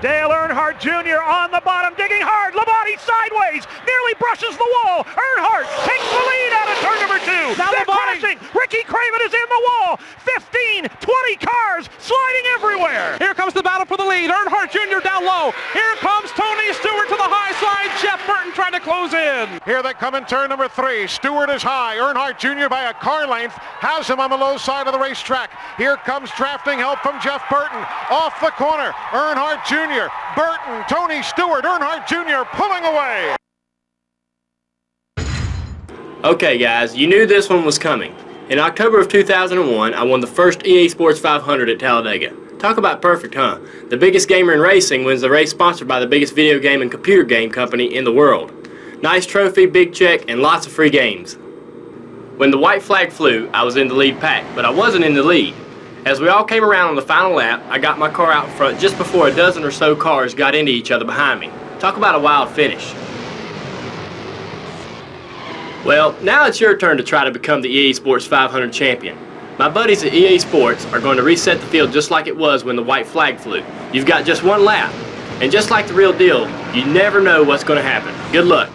Dale Earnhardt Jr. on the bottom, digging hard. Labonte sideways, nearly brushes the wall. Earnhardt takes the lead out of turn number 2. Now They're Labonte. crashing. Ricky Craven is in the wall. 15, 20 cars sliding everywhere. Here comes the battle for the lead. Earnhardt Jr. down low. Here comes Tony Stewart to the high side. Jeff Burton trying to close in. Here they come in turn number 3. Stewart is high. Earnhardt Jr. by a car length has him on the low side of the racetrack. Here comes drafting help from Jeff Burton. Off the corner, Earnhardt Jr., Burton, Tony Stewart, Earnhardt Jr. pulling away. Okay guys, you knew this one was coming. In October of 2001, I won the first EA Sports 500 at Talladega. Talk about perfect, huh? The biggest gamer in racing wins the race sponsored by the biggest video game and computer game company in the world. Nice trophy, big check, and lots of free games. When the white flag flew, I was in the lead pack, but I wasn't in the lead. As we all came around on the final lap, I got my car out in front just before a dozen or so cars got into each other behind me. Talk about a wild finish. Well, now it's your turn to try to become the EA Sports 500 champion. My buddies at EA Sports are going to reset the field just like it was when the white flag flew. You've got just one lap, and just like the real deal, you never know what's going to happen. Good luck.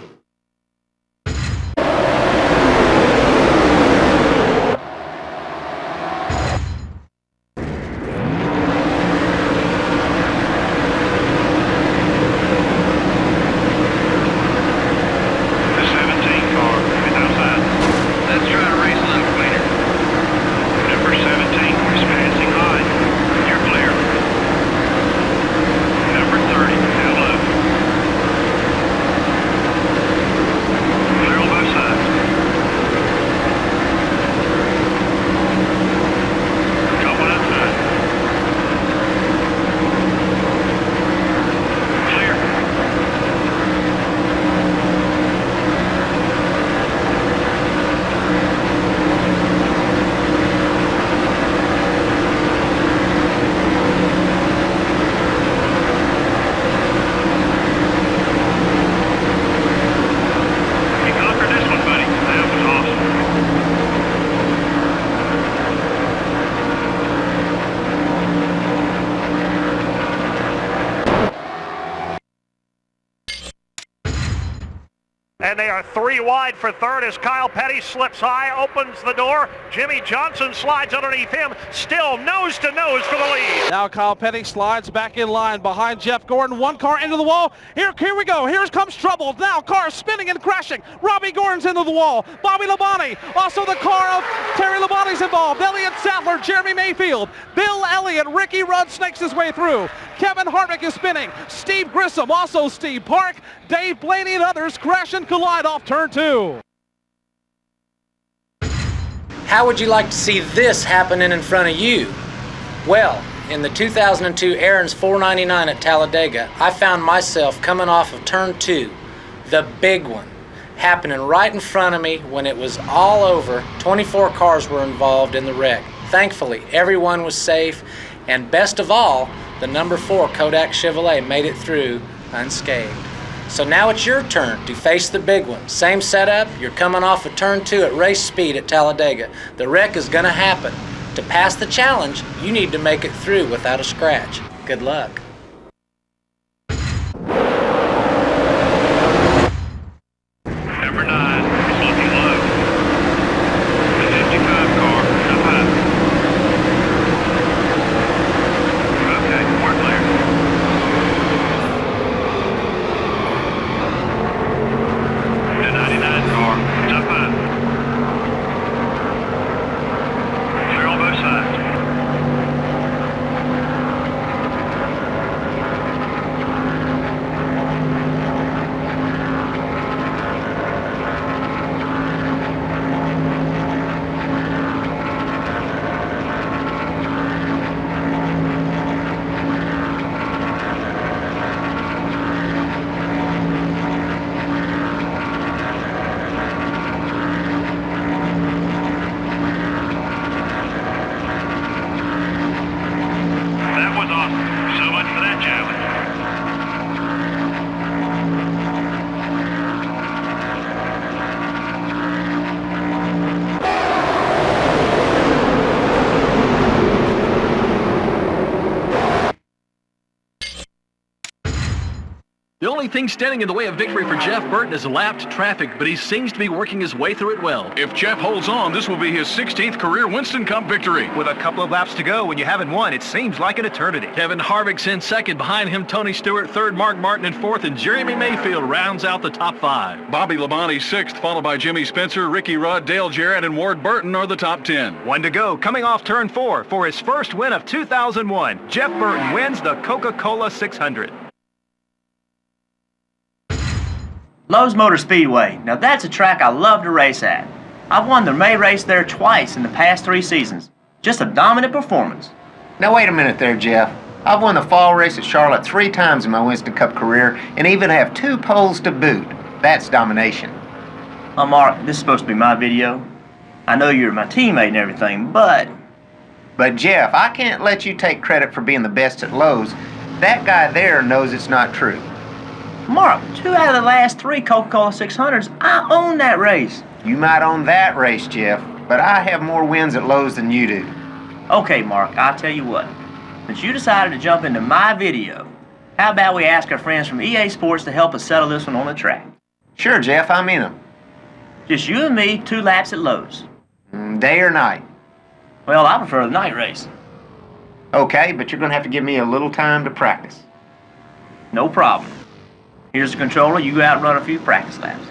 And they are 3 wide for third as Kyle Petty slips high, opens the door. Jimmy Johnson slides underneath him, still nose to nose for the lead. Now Kyle Petty slides back in line behind Jeff Gordon. One car into the wall. Here we go. Here comes trouble. Now cars spinning and crashing. Robbie Gordon's into the wall. Bobby Labonte. Also the car of Terry Labonte's involved. Elliott Sattler, Jeremy Mayfield, Bill Elliott, Ricky Rudd snakes his way through. Kevin Harvick is spinning. Steve Grissom, also Steve Park, Dave Blaney and others crash and collide off turn 2. How would you like to see this happening in front of you? Well, in the 2002 Aaron's 499 at Talladega, I found myself coming off of turn 2, the big one, happening right in front of me when it was all over. 24 cars were involved in the wreck. Thankfully, everyone was safe, and best of all, the number 4 Kodak Chevrolet made it through unscathed. So now it's your turn to face the big one. Same setup, you're coming off of turn 2 at race speed at Talladega. The wreck is gonna happen. To pass the challenge, you need to make it through without a scratch. Good luck. Number 9 is looking low. The 55 car up high. Okay, we're clear. The 99 car is up high. Clear on both sides. only thing standing in the way of victory for Jeff Burton is lapped traffic, but he seems to be working his way through it well. If Jeff holds on, this will be his 16th career Winston Cup victory. With a couple of laps to go, when you haven't won, it seems like an eternity. Kevin Harvick's in second. Behind him, Tony Stewart third, Mark Martin in fourth, and Jeremy Mayfield rounds out the top 5. Bobby Labonte sixth, followed by Jimmy Spencer, Ricky Rudd, Dale Jarrett, and Ward Burton are the top 10. 1 to go, coming off turn 4 for his first win of 2001. Jeff Burton wins the Coca-Cola 600. Lowe's Motor Speedway. Now that's a track I love to race at. I've won the May race there twice in the past 3 seasons. Just a dominant performance. Now wait a minute there, Jeff. I've won the fall race at Charlotte 3 times in my Winston Cup career and even have 2 poles to boot. That's domination. Mark, this is supposed to be my video. I know you're my teammate and everything, but Jeff, I can't let you take credit for being the best at Lowe's. That guy there knows it's not true. Mark, 2 out of the last 3 Coca-Cola 600s, I own that race. You might own that race, Jeff, but I have more wins at Lowe's than you do. Okay, Mark, I'll tell you what. Since you decided to jump into my video, how about we ask our friends from EA Sports to help us settle this one on the track? Sure, Jeff, I'm in them. Just you and me, 2 laps at Lowe's. Day or night? Well, I prefer the night race. Okay, but you're going to have to give me a little time to practice. No problem. Here's the controller. You go out and run a few practice laps.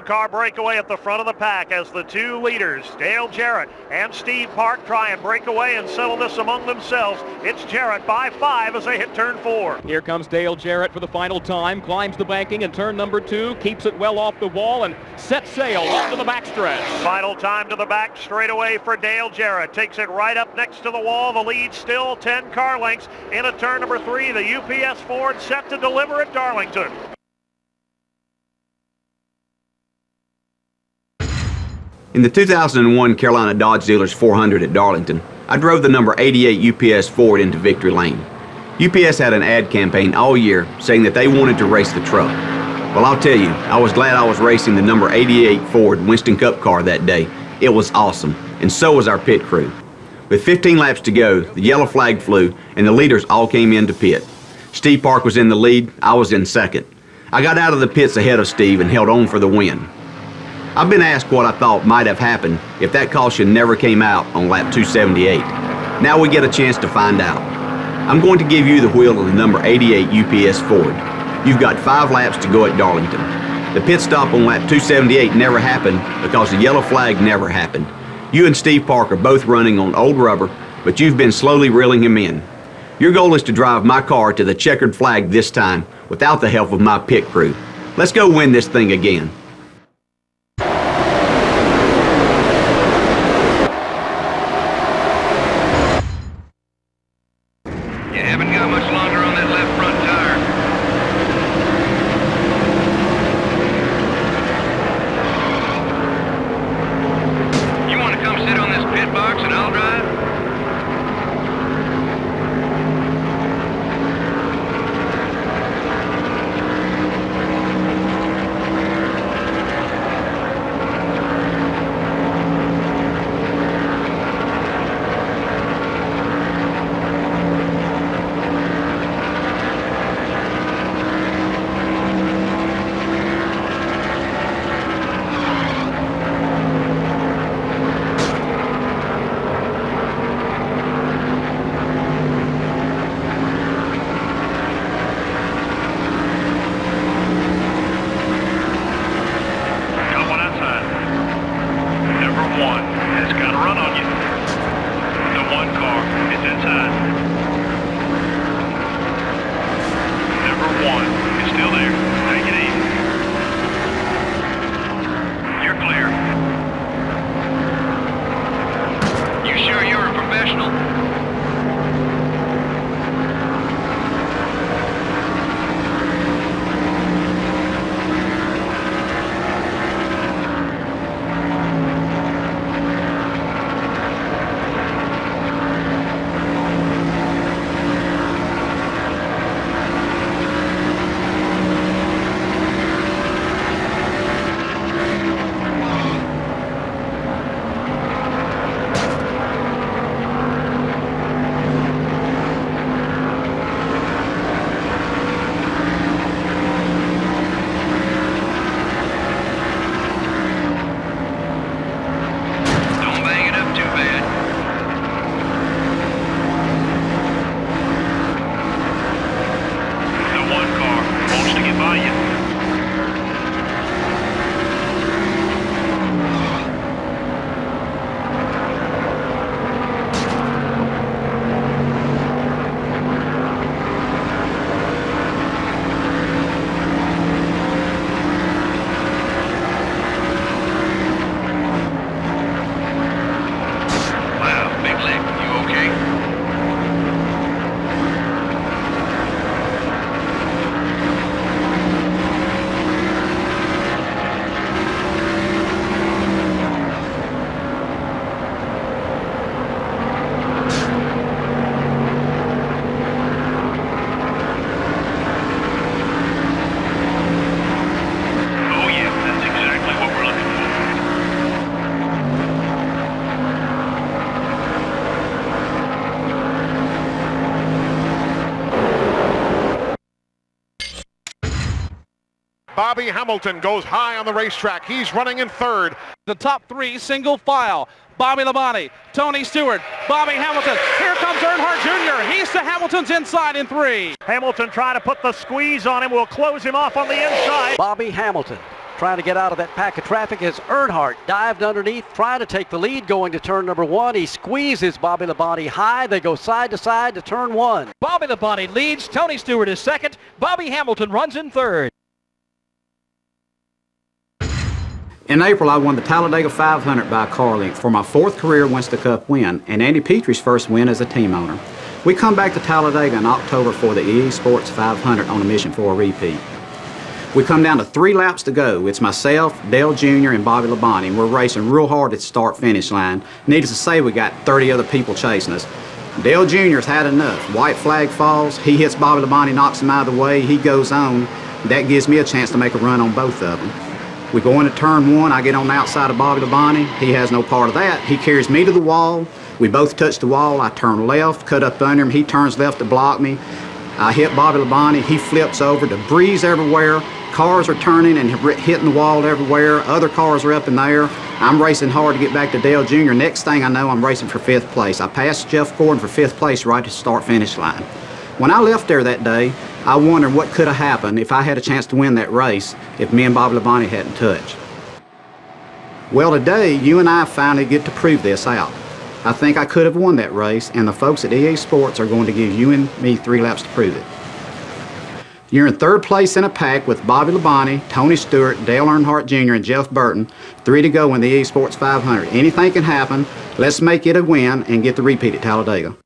Car breakaway at the front of the pack as the 2 leaders, Dale Jarrett and Steve Park, try and break away and settle this among themselves. It's Jarrett by 5 as they hit turn 4. Here comes Dale Jarrett for the final time, climbs the banking in turn number 2, keeps it well off the wall and sets sail up to the backstretch. Final time to the back straightaway for Dale Jarrett. Takes it right up next to the wall. The lead still 10 car lengths into turn number 3. The UPS Ford set to deliver at Darlington. In the 2001 Carolina Dodge Dealers 400 at Darlington, I drove the number 88 UPS Ford into victory lane. UPS had an ad campaign all year saying that they wanted to race the truck. Well, I'll tell you, I was glad I was racing the number 88 Ford Winston Cup car that day. It was awesome, and so was our pit crew. With 15 laps to go, the yellow flag flew, and the leaders all came into pit. Steve Park was in the lead, I was in second. I got out of the pits ahead of Steve and held on for the win. I've been asked what I thought might have happened if that caution never came out on lap 278. Now we get a chance to find out. I'm going to give you the wheel of the number 88 UPS Ford. You've got 5 laps to go at Darlington. The pit stop on lap 278 never happened because the yellow flag never happened. You and Steve Park are both running on old rubber, but you've been slowly reeling him in. Your goal is to drive my car to the checkered flag this time without the help of my pit crew. Let's go win this thing again. Bobby Hamilton goes high on the racetrack. He's running in third. The top three single file. Bobby Labonte, Tony Stewart, Bobby Hamilton. Here comes Earnhardt Jr. He's to Hamilton's inside in 3. Hamilton trying to put the squeeze on him. Will close him off on the inside. Bobby Hamilton trying to get out of that pack of traffic as Earnhardt dived underneath, trying to take the lead going to turn number 1. He squeezes Bobby Labonte high. They go side to side to turn 1. Bobby Labonte leads. Tony Stewart is second. Bobby Hamilton runs in third. In April, I won the Talladega 500 by a car length for my 4th career Winston Cup win and Andy Petrie's first win as a team owner. We come back to Talladega in October for the EA Sports 500 on a mission for a repeat. We come down to 3 laps to go. It's myself, Dale Jr., and Bobby Labonte, and we're racing real hard at the start-finish line. Needless to say, we got 30 other people chasing us. Dale Jr.'s had enough. White flag falls. He hits Bobby Labonte, knocks him out of the way. He goes on. That gives me a chance to make a run on both of them. We go into turn 1. I get on the outside of Bobby Labonte. He has no part of that. He carries me to the wall. We both touch the wall. I turn left, cut up under him. He turns left to block me. I hit Bobby Labonte. He flips over. Debris everywhere. Cars are turning and hitting the wall everywhere. Other cars are up in the air. I'm racing hard to get back to Dale Jr. Next thing I know, I'm racing for 5th place. I passed Jeff Gordon for 5th place right at the start-finish line. When I left there that day, I wondered what could have happened if I had a chance to win that race if me and Bobby Labonte hadn't touched. Well, today, you and I finally get to prove this out. I think I could have won that race, and the folks at EA Sports are going to give you and me 3 laps to prove it. You're in 3rd place in a pack with Bobby Labonte, Tony Stewart, Dale Earnhardt Jr., and Jeff Burton. 3 to go in the EA Sports 500. Anything can happen. Let's make it a win and get the repeat at Talladega.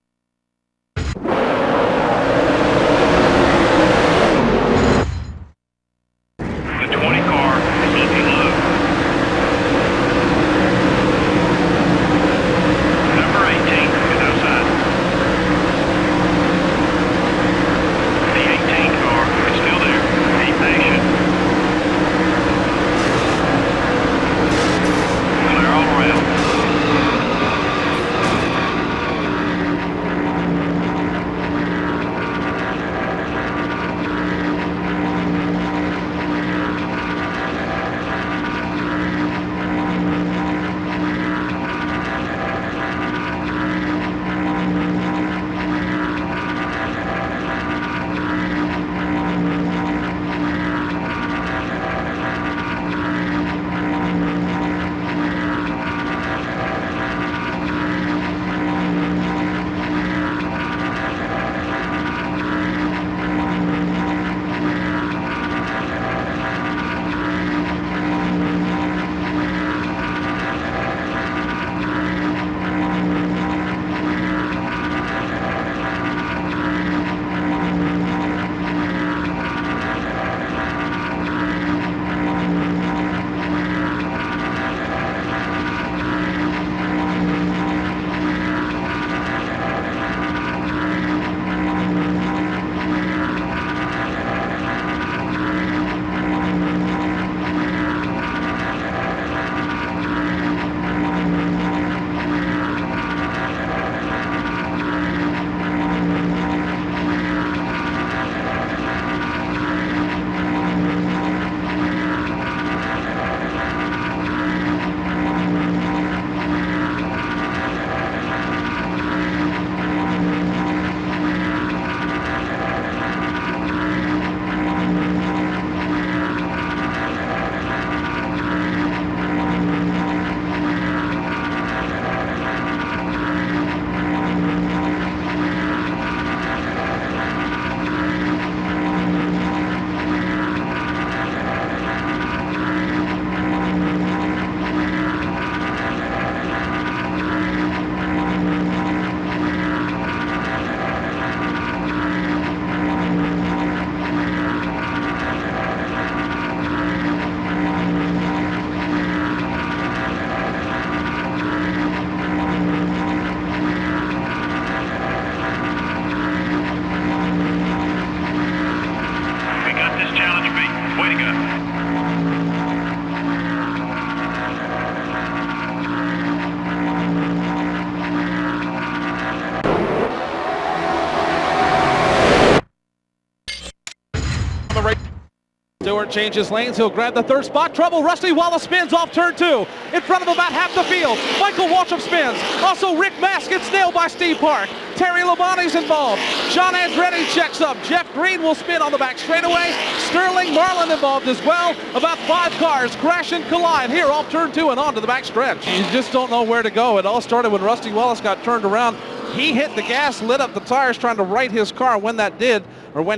Stewart changes lanes. He'll grab the third spot. Trouble. Rusty Wallace spins off turn 2. In front of him about half the field. Michael Waltrip spins. Also, Rick Mask gets nailed by Steve Park. Terry Labonte's involved. John Andretti checks up. Jeff Green will spin on the back straightaway. Sterling Marlin involved as well. About 5 cars crash and collide here off turn 2 and on to the back stretch. You just don't know where to go. It all started when Rusty Wallace got turned around. He hit the gas, lit up the tires trying to right his car. When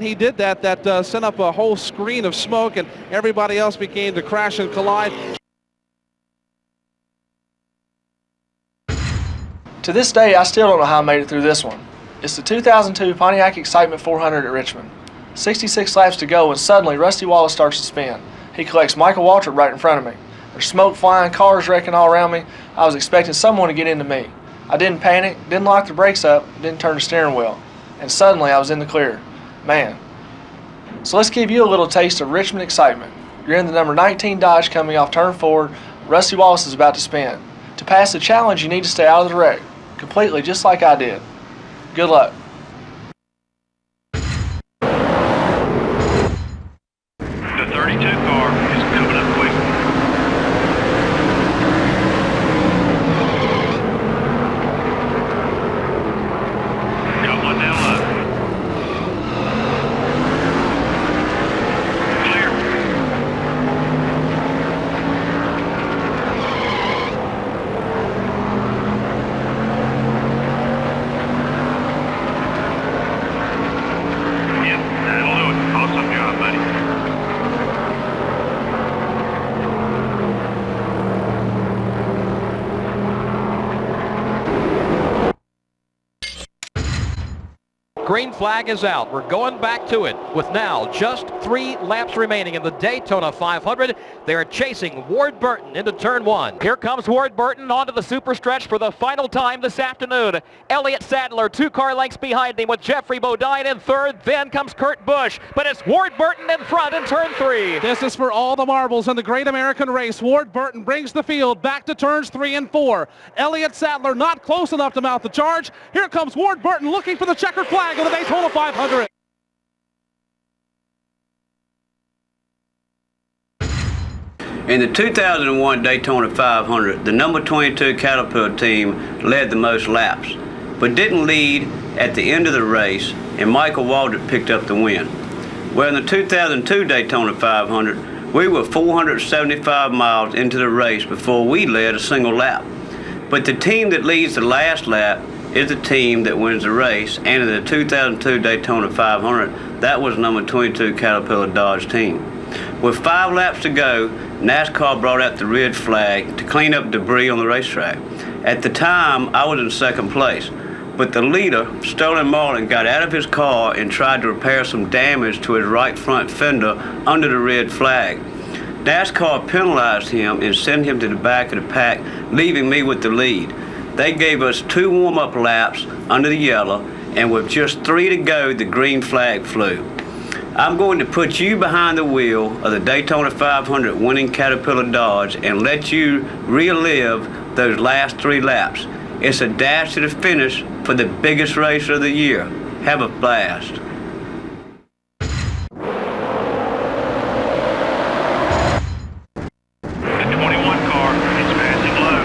he did that, that sent up a whole screen of smoke, and everybody else began to crash and collide. To this day, I still don't know how I made it through this one. It's the 2002 Pontiac Excitement 400 at Richmond. 66 laps to go, and suddenly Rusty Wallace starts to spin. He collects Michael Waltrip right in front of me. There's smoke flying, cars wrecking all around me. I was expecting someone to get into me. I didn't panic, didn't lock the brakes up, didn't turn the steering wheel. And suddenly I was in the clear. Man. So let's give you a little taste of Richmond excitement. You're in the number 19 Dodge coming off turn 4. Rusty Wallace is about to spin. To pass the challenge, you need to stay out of the wreck. Completely, just like I did. Good luck. The 32 car is coming up quick. Got one down low. Clear. Yep, that'll do it. Awesome job, buddy. Green flag is out. We're going back to it with now just 3 laps remaining in the Daytona 500. They're chasing Ward Burton into turn 1. Here comes Ward Burton onto the super stretch for the final time this afternoon. Elliott Sadler 2 car lengths behind him with Jeffrey Bodine in third. Then comes Kurt Busch, but it's Ward Burton in front in turn 3. This is for all the marbles in the Great American Race. Ward Burton brings the field back to turns 3 and 4. Elliott Sadler not close enough to mount the charge. Here comes Ward Burton looking for the checkered flag of the Daytona 500. In the 2001 Daytona 500, the number 22 Caterpillar team led the most laps, but didn't lead at the end of the race, and Michael Waltrip picked up the win. Well, in the 2002 Daytona 500, we were 475 miles into the race before we led a single lap. But the team that leads the last lap is the team that wins the race, and in the 2002 Daytona 500, that was number 22 Caterpillar Dodge team. With 5 laps to go, NASCAR brought out the red flag to clean up debris on the racetrack. At the time, I was in second place, but the leader, Sterling Marlin, got out of his car and tried to repair some damage to his right front fender under the red flag. NASCAR penalized him and sent him to the back of the pack, leaving me with the lead. They gave us 2 warm-up laps under the yellow, and with just 3 to go, the green flag flew. I'm going to put you behind the wheel of the Daytona 500 winning Caterpillar Dodge and let you relive those last 3 laps. It's a dash to the finish for the biggest race of the year. Have a blast. The 21 car is passing low.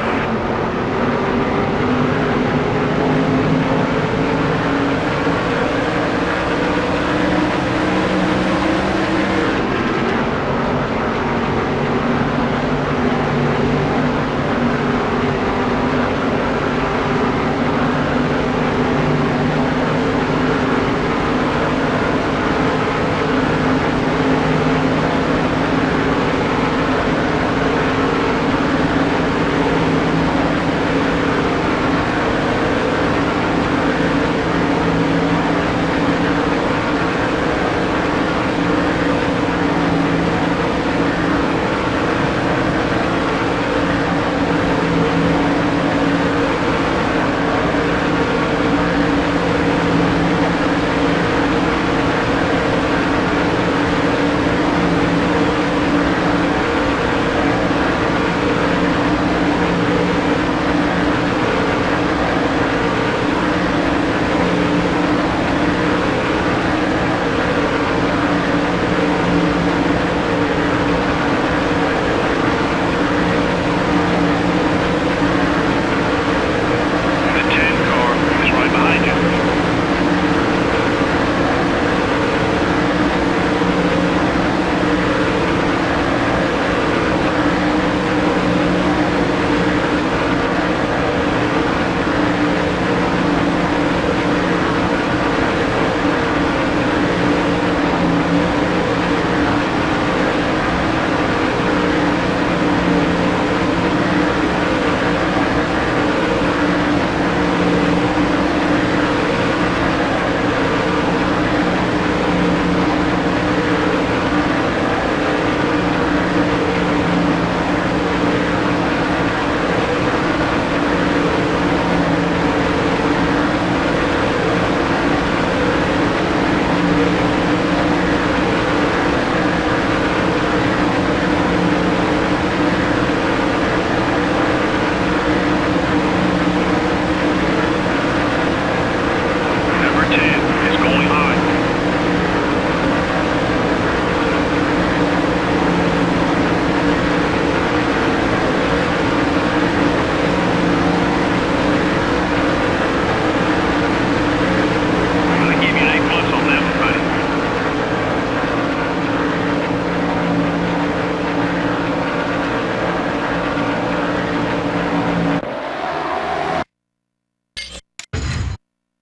2 is going high. I'm going to give you an A+ on that one, buddy.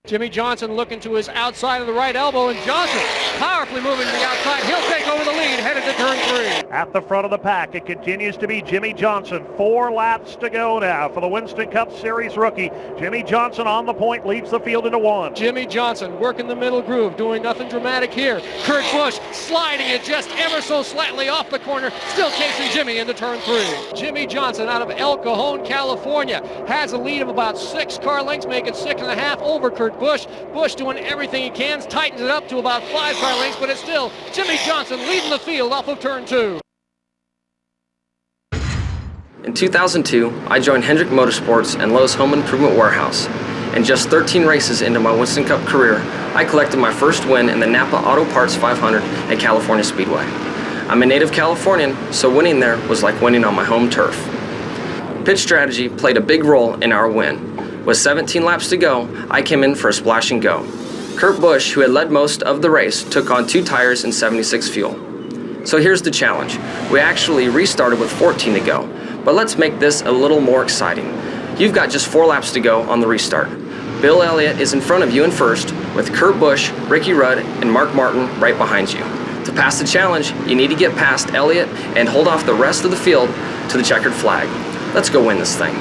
Jimmy Johnson looking to his outside of the right elbow, and Johnson powerfully moving to the outside. He'll take over the lead, headed to turn 3. At the front of the pack, it continues to be Jimmy Johnson. 4 laps to go now for the Winston Cup Series rookie. Jimmy Johnson on the point, leads the field into 1. Jimmy Johnson working the middle groove, doing nothing dramatic here. Kurt Busch sliding it just ever so slightly off the corner, still chasing Jimmy into turn 3. Jimmy Johnson out of El Cajon, California, has a lead of about 6 car lengths, making 6.5 over Kurt Busch. Busch doing everything he can, tightens it up to about 5 car lengths, but it's still Jimmy Johnson leading the field off of turn 2. In 2002, I joined Hendrick Motorsports and Lowe's Home Improvement Warehouse. And just 13 races into my Winston Cup career, I collected my first win in the Napa Auto Parts 500 at California Speedway. I'm a native Californian, so winning there was like winning on my home turf. Pit strategy played a big role in our win. With 17 laps to go, I came in for a splash and go. Kurt Busch, who had led most of the race, took on 2 tires and 76 fuel. So here's the challenge. We actually restarted with 14 to go, but let's make this a little more exciting. You've got just 4 laps to go on the restart. Bill Elliott is in front of you in first, with Kurt Busch, Ricky Rudd, and Mark Martin right behind you. To pass the challenge, you need to get past Elliott and hold off the rest of the field to the checkered flag. Let's go win this thing.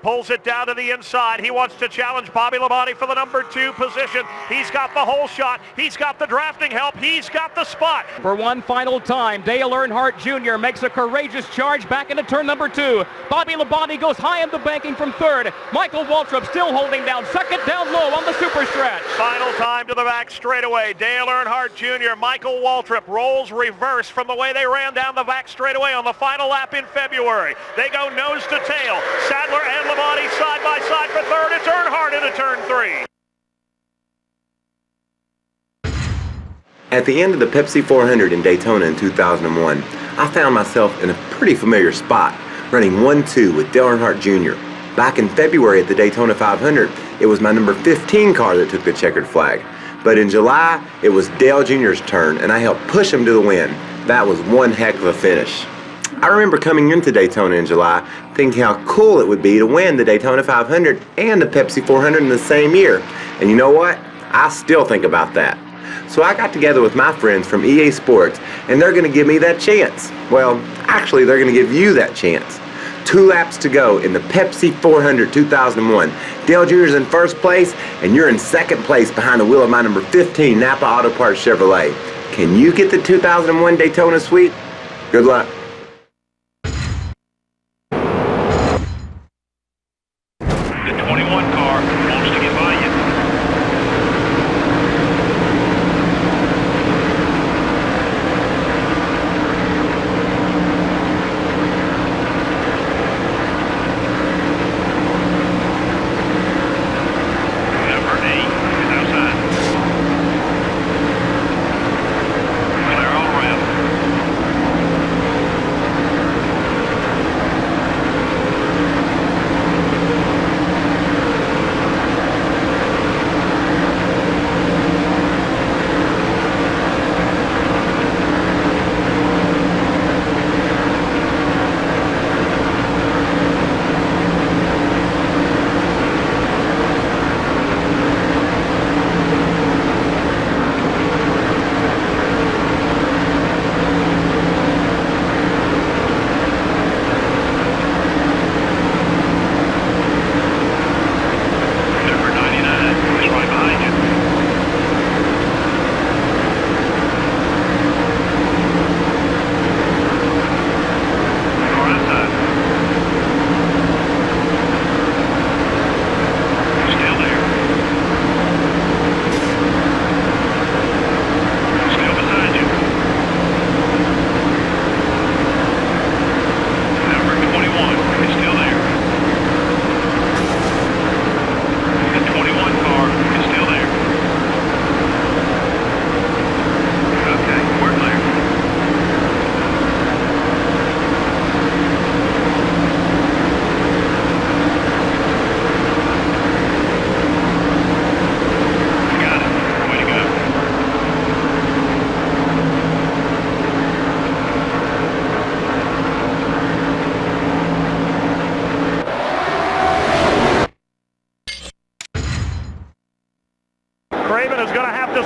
pulls it down to the inside. He wants to challenge Bobby Labonte for the number 2 position. He's got the whole shot. He's got the drafting help. He's got the spot. For one final time, Dale Earnhardt Jr. makes a courageous charge back into turn number 2. Bobby Labonte goes high in the banking from third. Michael Waltrip still holding down second, down low on the super stretch. Final time to the back straightaway. Dale Earnhardt Jr., Michael Waltrip rolls reverse from the way they ran down the back straightaway on the final lap in February. They go nose to tail. Sadler and Labonte side by side for third. It's Earnhardt into turn 3. At the end of the Pepsi 400 in Daytona in 2001, I found myself in a pretty familiar spot, running 1-2 with Dale Earnhardt Jr. Back in February at the Daytona 500, it was my number 15 car that took the checkered flag. But in July, it was Dale Jr.'s turn, and I helped push him to the win. That was one heck of a finish. I remember coming into Daytona in July, thinking how cool it would be to win the Daytona 500 and the Pepsi 400 in the same year. And you know what? I still think about that. So I got together with my friends from EA Sports, and they're going to give me that chance. Well, actually, they're going to give you that chance. 2 laps to go in the Pepsi 400 2001. Dale Jr. is in first place, and you're in second place behind the wheel of my number 15 Napa Auto Parts Chevrolet. Can you get the 2001 Daytona Suite? Good luck. The 21 car wants to get by you.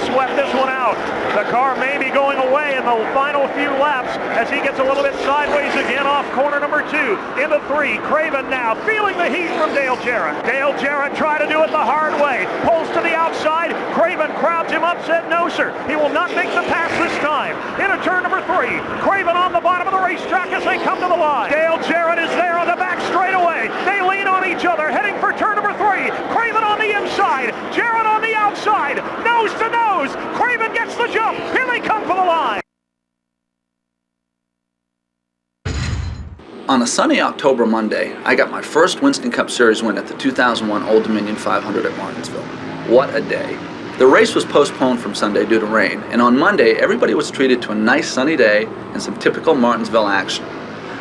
Sweat this one out. The car may be going away in the final few laps as he gets a little bit sideways again off corner number 2. Into 3, Craven now feeling the heat from Dale Jarrett. Dale Jarrett tried to do it the hard way. Pulls to the outside. Craven crowds him up, said no sir. He will not make the pass this time. Into turn number 3. Craven on the bottom of the racetrack as they come to the line. Dale Jarrett is there on the back straightaway. They lean on each other heading for turn number 3. Craven on the inside. Jarrett on the outside. Nose to nose. Craven gets the jump. Here they come for the line. On a sunny October Monday, I got my first Winston Cup Series win at the 2001 Old Dominion 500 at Martinsville. What a day. The race was postponed from Sunday due to rain, and on Monday, everybody was treated to a nice sunny day and some typical Martinsville action.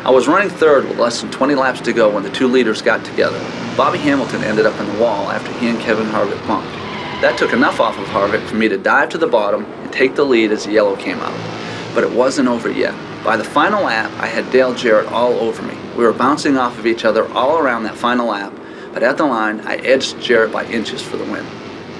I was running third with less than 20 laps to go when the 2 leaders got together. Bobby Hamilton ended up in the wall after he and Kevin Harvick bumped. That took enough off of Harvick for me to dive to the bottom and take the lead as the yellow came out. But it wasn't over yet. By the final lap, I had Dale Jarrett all over me. We were bouncing off of each other all around that final lap, but at the line, I edged Jarrett by inches for the win.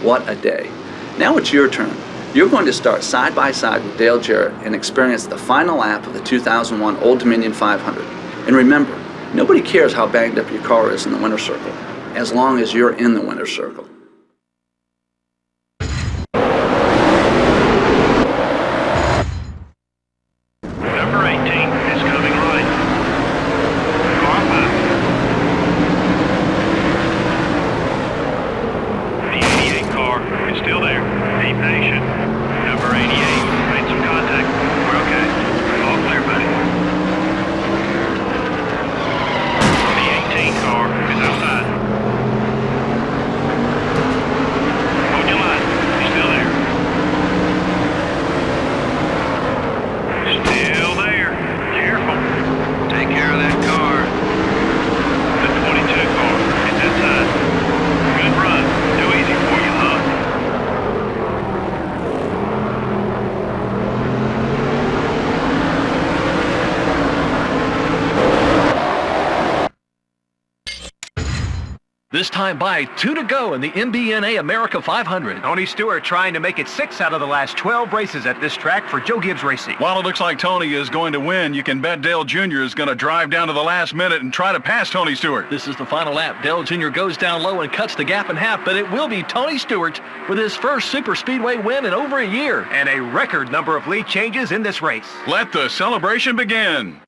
What a day. Now it's your turn. You're going to start side by side with Dale Jarrett and experience the final lap of the 2001 Old Dominion 500. And remember, Nobody cares how banged up your car is in the winner's circle, as long as you're in the winner's circle. Number 18 is coming right. Car 5. The 88 car is still there. Be patient. Number 88 made some contact. We're okay. All clear, buddy. The 18 car is outside. Hold your line. He's still there. Still there. Careful. Take care of that car. The 22 car is inside. Good run. Too easy for you, huh? This time by 2 to go in the MBNA America 500. Tony Stewart trying to make it 6 out of the last 12 races at this track for Joe Gibbs Racing. While it looks like Tony is going to win, you can bet Dale Jr. is going to drive down to the last minute and try to pass Tony Stewart. This is the final lap. Dale Jr. goes down low and cuts the gap in half, but it will be Tony Stewart with his first Super Speedway win in over a year. And a record number of lead changes in this race. Let the celebration begin.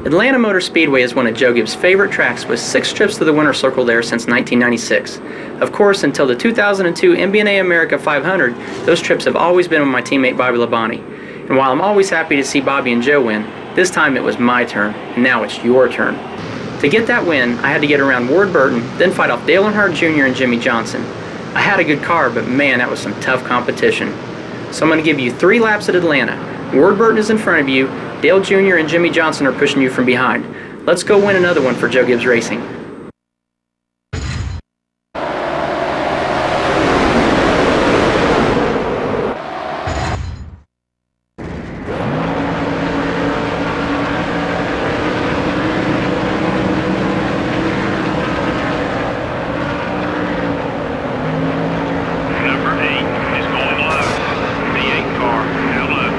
Atlanta Motor Speedway is one of Joe Gibbs' favorite tracks with 6 trips to the winner's circle there since 1996. Of course, until the 2002 MBNA America 500, those trips have always been with my teammate Bobby Labonte. And while I'm always happy to see Bobby and Joe win, this time it was my turn, and now it's your turn. To get that win, I had to get around Ward Burton, then fight off Dale Earnhardt Jr. and Jimmie Johnson. I had a good car, but man, that was some tough competition. So I'm going to give you 3 laps at Atlanta. Ward Burton is in front of you, Dale Jr. and Jimmie Johnson are pushing you from behind. Let's go win another one for Joe Gibbs Racing. Number 8 is going low. The 8 car down low.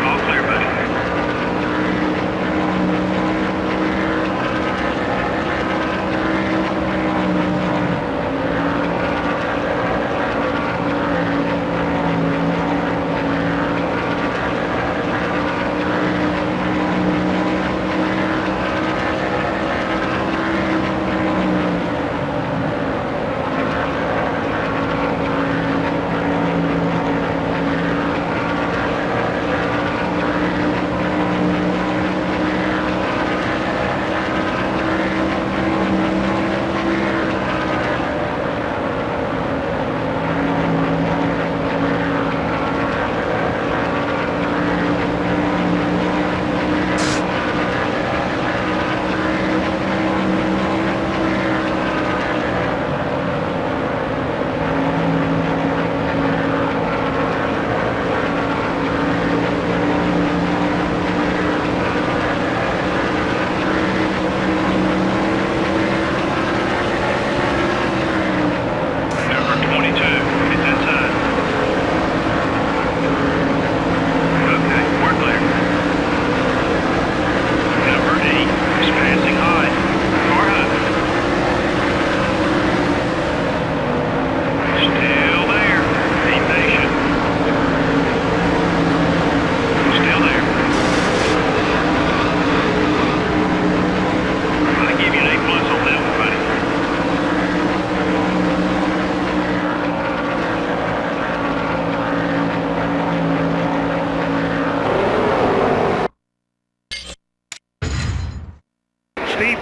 All clear, buddy.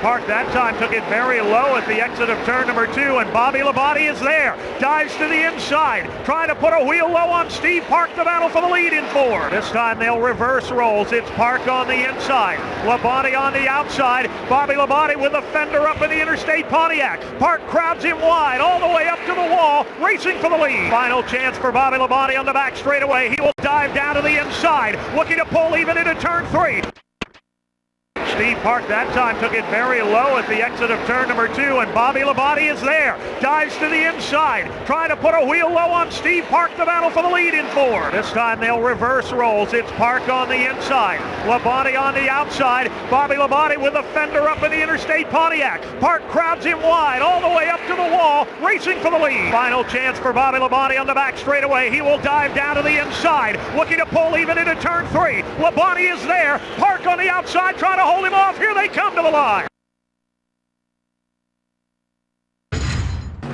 Park that time took it very low at the exit of turn number 2, and Bobby Labonte is there. Dives to the inside, trying to put a wheel low on Steve Park, the battle for the lead in 4. This time they'll reverse rolls. It's Park on the inside, Labonte on the outside. Bobby Labonte with a fender up in the Interstate Pontiac. Park crowds him wide all the way up to the wall, racing for the lead. Final chance for Bobby Labonte on the back straightaway. He will dive down to the inside, looking to pull even into turn 3. Steve Park that time took it very low at the exit of turn number 2, and Bobby Labonte is there. Dives to the inside, trying to put a wheel low on Steve Park, the battle for the lead in 4. This time they'll reverse rolls. It's Park on the inside, Labonte on the outside. Bobby Labonte with a fender up in the Interstate Pontiac. Park crowds him wide all the way up to the wall, racing for the lead. Final chance for Bobby Labonte on the back straightaway. He will dive down to the inside, looking to pull even into turn 3. Labonte is there. Park on the outside, trying to hold him off. Here they come to the line.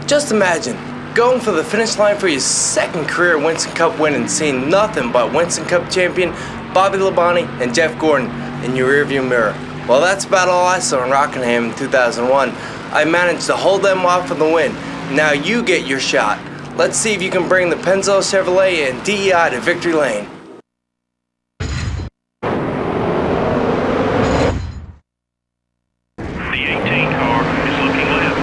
Just imagine going for the finish line for your second career Winston Cup win and seeing nothing but Winston Cup champion Bobby Labonte and Jeff Gordon in your rearview mirror. Well, that's about all I saw in Rockingham in 2001. I managed to hold them off for the win. Now you get your shot. Let's see if you can bring the Pennzoil Chevrolet and DEI to victory lane. The 18 car is looking left.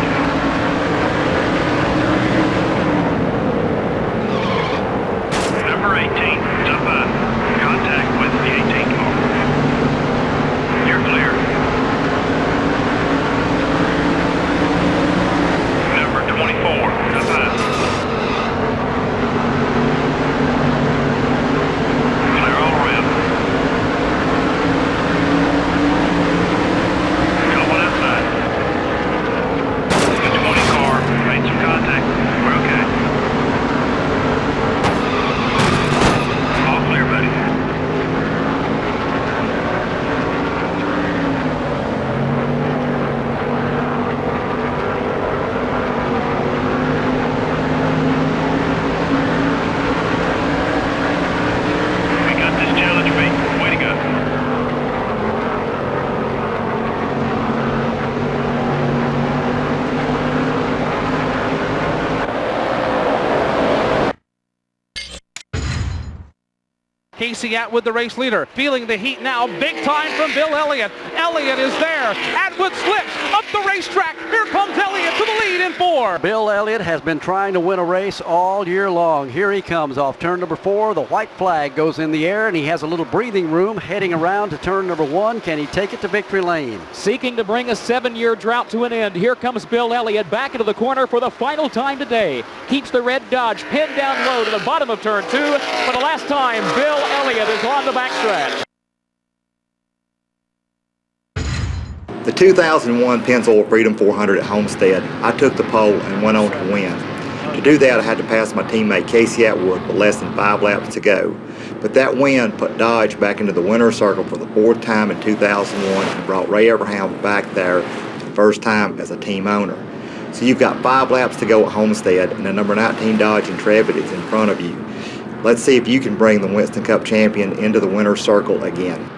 Number 18, jump up. Contact with the 18 car. You're clear. Number 24, jump up. Clear all around. Got one outside. The 20 car made some contact. We're okay. All clear, buddy. We got this challenge, mate. Way to go. Casey Atwood, the race leader, feeling the heat now. Big time from Bill Elliott. Elliott is there. Atwood slips up the racetrack. Here comes Elliott to the lead in 4. Bill Elliott has been trying to win a race all year long. Here he comes off turn number 4. The white flag goes in the air, and he has a little breathing room heading around to turn number 1. Can he take it to victory lane? Seeking to bring a 7-year drought to an end. Here comes Bill Elliott back into the corner for the final time today. Keeps the red Dodge pinned down low to the bottom of turn 2. For the last time, Bill Elliott is on the backstretch. The 2001 Pennzoil Freedom 400 at Homestead, I took the pole and went on to win. To do that, I had to pass my teammate Casey Atwood with less than 5 laps to go. But that win put Dodge back into the winner's circle for the 4th time in 2001 and brought Ray Abraham back there for the first time as a team owner. So you've got 5 laps to go at Homestead, and the number 19 Dodge Intrepid is in front of you. Let's see if you can bring the Winston Cup champion into the winner's circle again.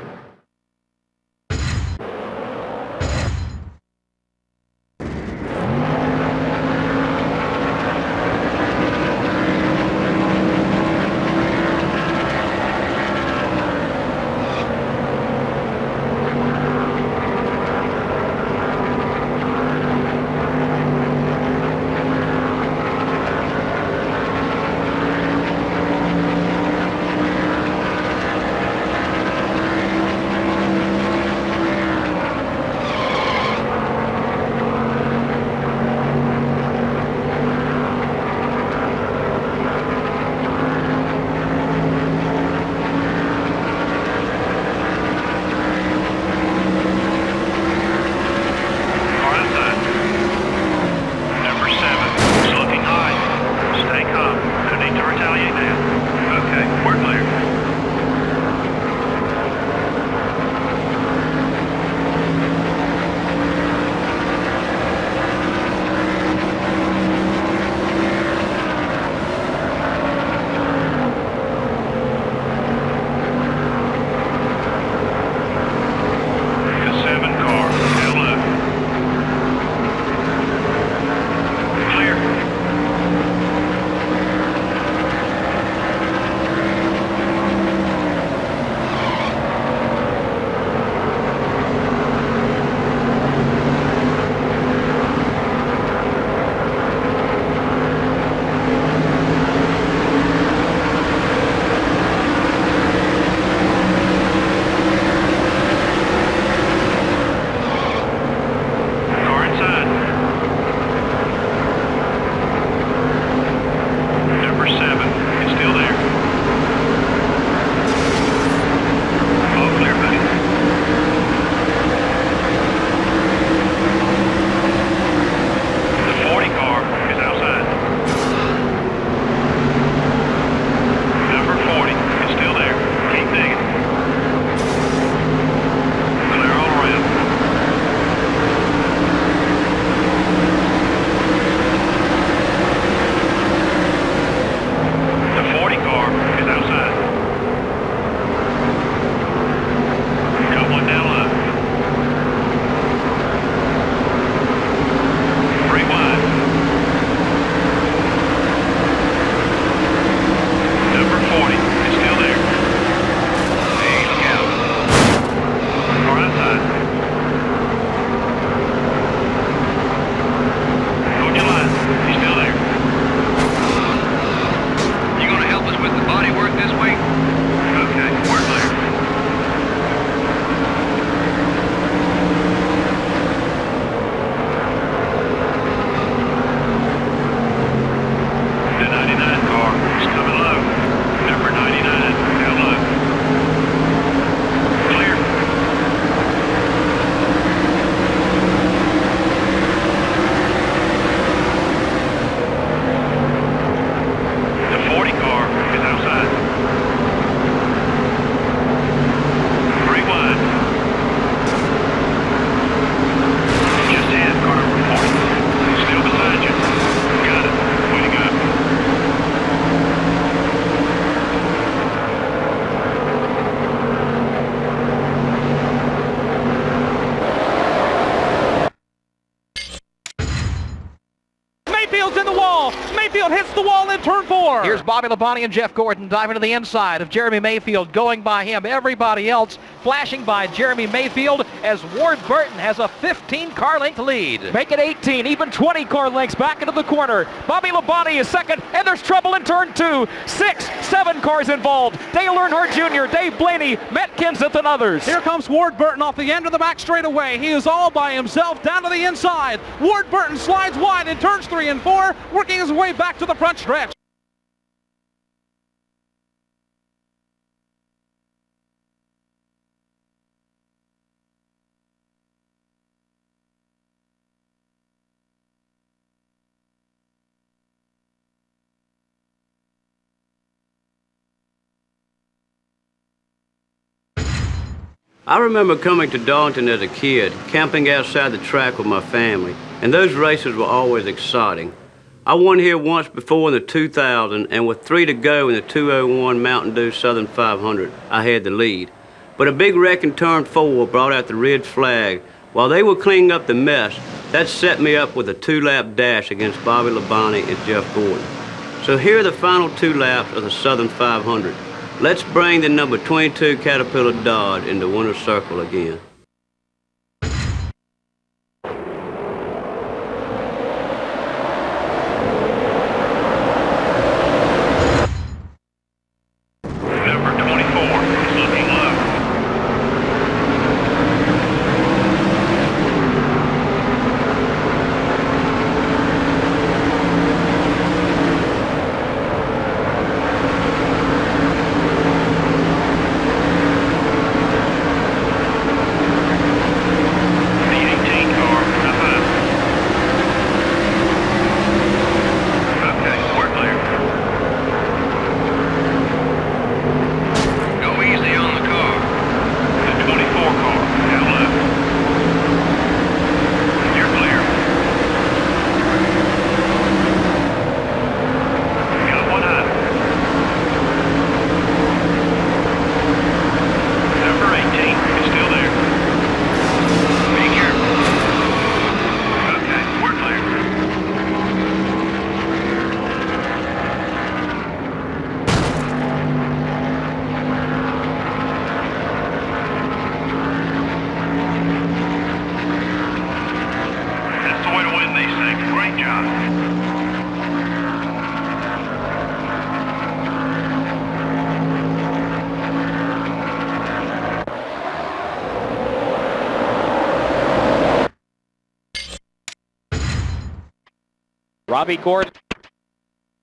hits the wall in turn 4. Here's Bobby Labonte and Jeff Gordon diving to the inside of Jeremy Mayfield, going by him. Everybody else flashing by Jeremy Mayfield as Ward Burton has a 15-car length lead. Make it 18, even 20 car lengths back into the corner. Bobby Labonte is second, and there's trouble in turn 2. 6, 7 cars involved. Dale Earnhardt Jr., Dave Blaney, Matt Kenseth, and others. Here comes Ward Burton off the end of the back straightaway. He is all by himself down to the inside. Ward Burton slides wide in turns 3 and 4, working his way back to the front stretch. I remember coming to Darlington as a kid, camping outside the track with my family, and those races were always exciting. I won here once before in the 2000, and with 3 to go in the 201 Mountain Dew Southern 500, I had the lead. But a big wreck in turn 4 brought out the red flag. While they were cleaning up the mess, that set me up with a 2-lap dash against Bobby Labonte and Jeff Gordon. So here are the final 2 laps of the Southern 500. Let's bring the number 22 Caterpillar Dodge into winner's circle again. Number 24 is looking low.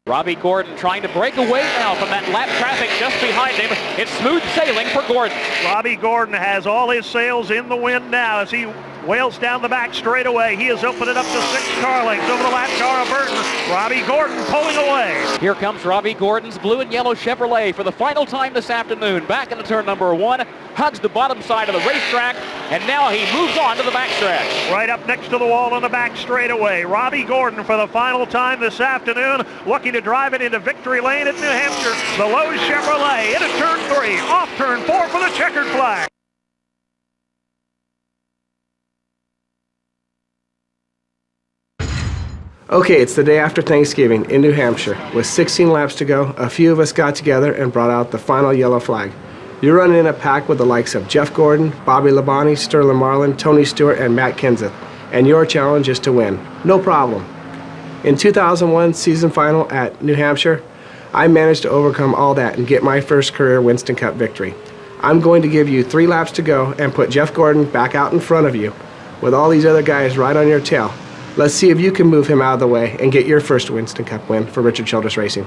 Robbie Gordon trying to break away now from that lap traffic just behind him. It's smooth sailing for Gordon. Robbie Gordon has all his sails in the wind now as he wails down the back straightaway. He has opened it up to 6 car lengths over the lap car of Burton. Robbie Gordon pulling away. Here comes Robbie Gordon's blue and yellow Chevrolet for the final time this afternoon. Back into turn number 1, hugs the bottom side of the racetrack, and now he moves on to the backstretch. Right up next to the wall on the back straightaway. Robbie Gordon for the final time this afternoon, looking to drive it into victory lane at New Hampshire. The Lowe's Chevrolet into turn 3, off turn 4 for the checkered flag. Okay, it's the day after Thanksgiving in New Hampshire. With 16 laps to go, a few of us got together and brought out the final yellow flag. You're running in a pack with the likes of Jeff Gordon, Bobby Labonte, Sterling Marlin, Tony Stewart, and Matt Kenseth. And your challenge is to win. No problem. In 2001 season final at New Hampshire, I managed to overcome all that and get my first career Winston Cup victory. I'm going to give you 3 laps to go and put Jeff Gordon back out in front of you with all these other guys right on your tail. Let's see if you can move him out of the way and get your first Winston Cup win for Richard Childress Racing.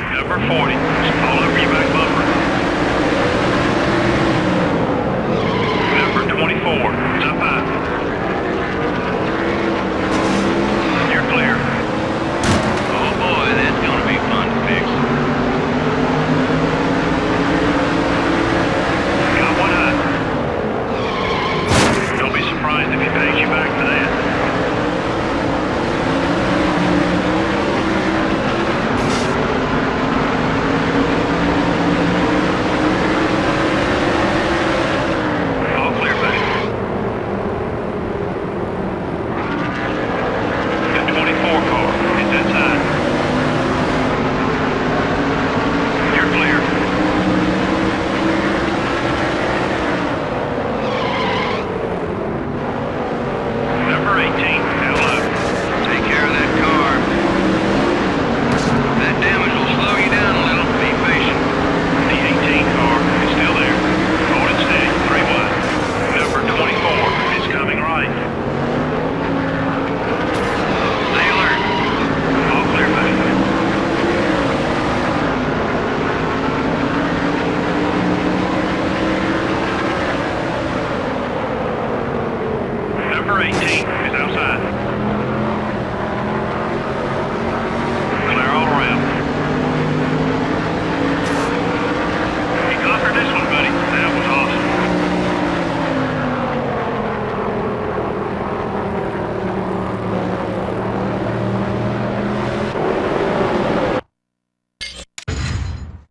Number 40, all over your back bumper. Number 24, up high. You're clear. Oh boy, that's going to be fun to fix. Number 18 is outside. Clear all around. You conquered this one, buddy. That was awesome.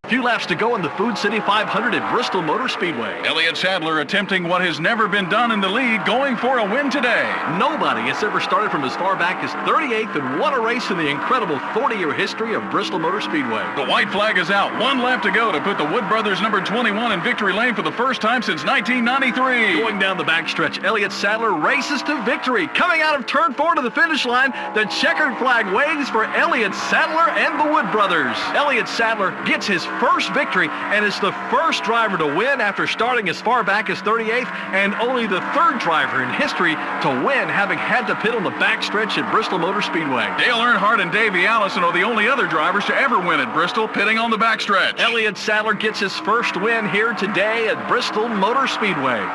Few laps to go in the Food City 500 at Bristol Motor Speedway. Elliott Sadler attempting what has never been done in the lead, going for a win today. Nobody has ever started from as far back as 38th and won a race in the incredible 40-year history of Bristol Motor Speedway. The white flag is out. 1 lap to go to put the Wood Brothers number 21 in victory lane for the first time since 1993. Going down the backstretch, Elliott Sadler races to victory. Coming out of turn 4 to the finish line, the checkered flag waves for Elliott Sadler and the Wood Brothers. Elliott Sadler gets his first victory and is the first driver to win after starting as far back as 38th, and only the third driver in history to win having had to pit on the backstretch at Bristol Motor Speedway. Dale Earnhardt and Davey Allison are the only other drivers to ever win at Bristol, pitting on the backstretch. Elliott Sadler gets his first win here today at Bristol Motor Speedway.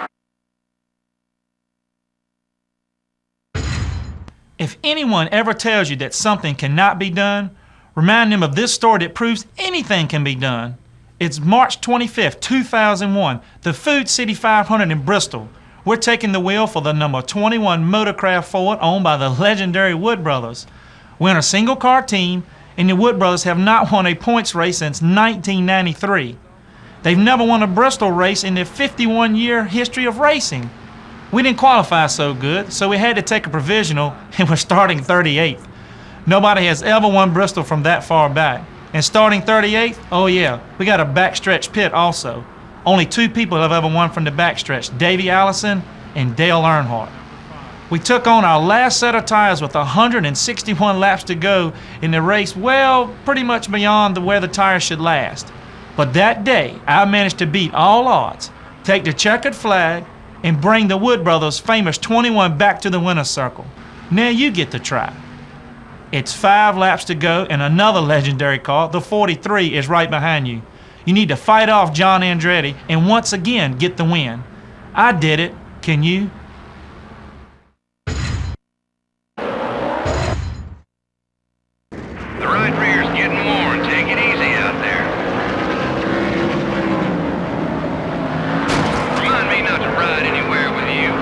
If anyone ever tells you that something cannot be done, remind them of this story that proves anything can be done. It's March 25th, 2001, the Food City 500 in Bristol. We're taking the wheel for the number 21 Motorcraft Ford owned by the legendary Wood Brothers. We're in a single-car team, and the Wood Brothers have not won a points race since 1993. They've never won a Bristol race in their 51-year history of racing. We didn't qualify so good, so we had to take a provisional, and we're starting 38th. Nobody has ever won Bristol from that far back. And starting 38th, oh yeah, we got a backstretch pit also. Only 2 people have ever won from the backstretch, Davey Allison and Dale Earnhardt. We took on our last set of tires with 161 laps to go in the race, well, pretty much beyond where the tires should last. But that day, I managed to beat all odds, take the checkered flag, and bring the Wood Brothers' famous 21 back to the winner's circle. Now you get to try. It's 5 laps to go, and another legendary car, the 43, is right behind you. You need to fight off John Andretti and once again get the win. I did it. Can you? The right rear's getting worn. Take it easy out there. Remind me not to ride anywhere with you.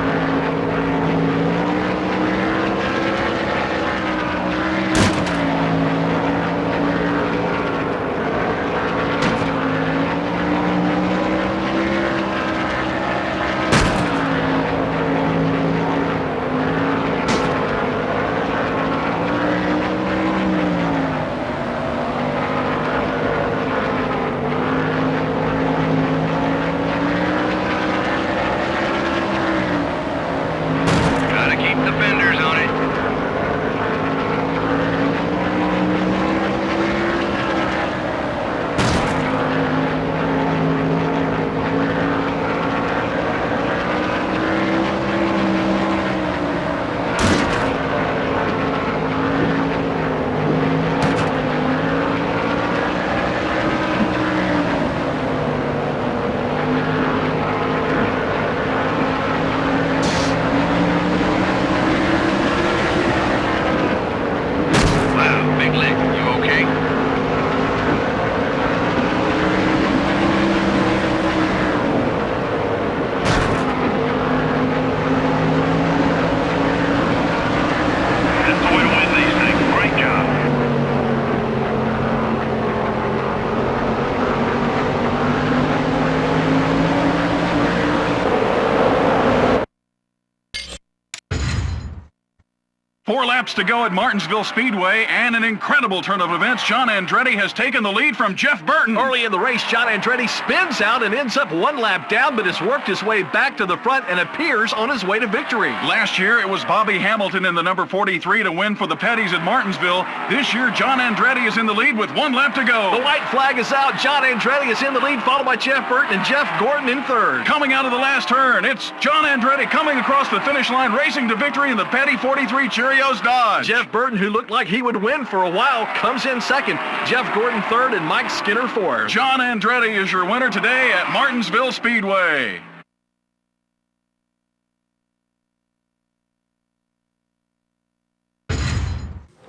laps to go at Martinsville Speedway, and an incredible turn of events. John Andretti has taken the lead from Jeff Burton. Early in the race, John Andretti spins out and ends up one lap down, but has worked his way back to the front and appears on his way to victory. Last year, it was Bobby Hamilton in the number 43 to win for the Petties at Martinsville. This year, John Andretti is in the lead with one lap to go. The white flag is out. John Andretti is in the lead, followed by Jeff Burton and Jeff Gordon in third. Coming out of the last turn, it's John Andretti coming across the finish line, racing to victory in the Petty 43 Cheerios Dodge. Jeff Burton, who looked like he would win for a while, comes in second. Jeff Gordon third and Mike Skinner fourth. John Andretti is your winner today at Martinsville Speedway.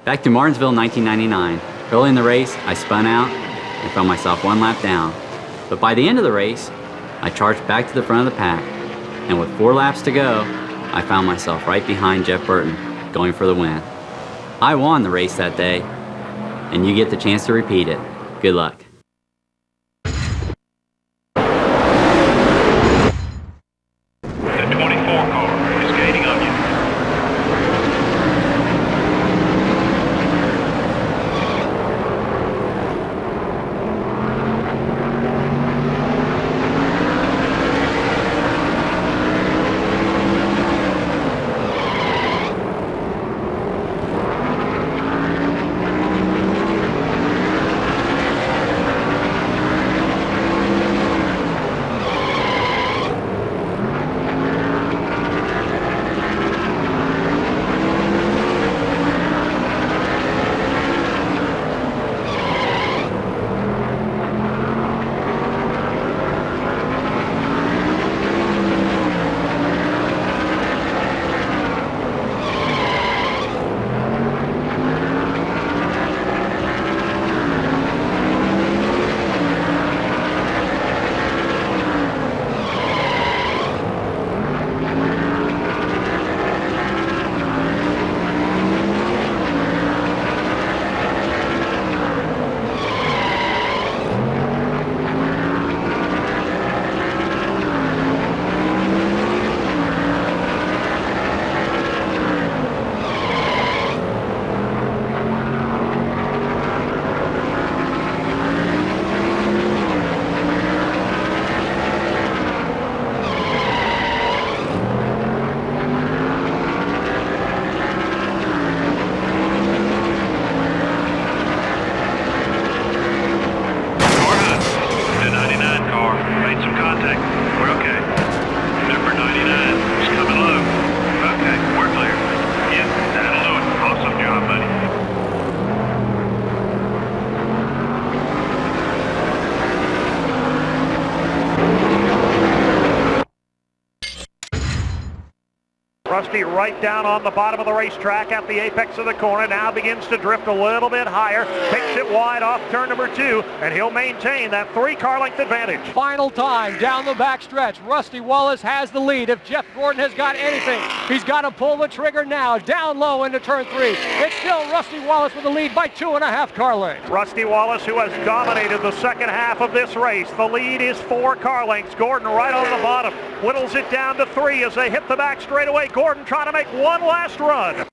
Back to Martinsville 1999. Early in the race, I spun out and found myself one lap down. But by the end of the race, I charged back to the front of the pack. And with 4 laps to go, I found myself right behind Jeff Burton, going for the win. I won the race that day, and you get the chance to repeat it. Good luck. The 24 car is gaining on you. Rusty right down on the bottom of the racetrack at the apex of the corner. Now begins to drift a little bit higher. Takes it wide off turn number 2, and he'll maintain that 3-car length advantage. Final time down the back stretch. Rusty Wallace has the lead. If Jeff Gordon has got anything, he's got to pull the trigger now. Down low into turn 3. It's still Rusty Wallace with the lead by 2.5 car lengths. Rusty Wallace, who has dominated the second half of this race. The lead is 4 car lengths. Gordon right on the bottom. Whittles it down to 3 as they hit the back straightaway. Gordon trying to make one last run.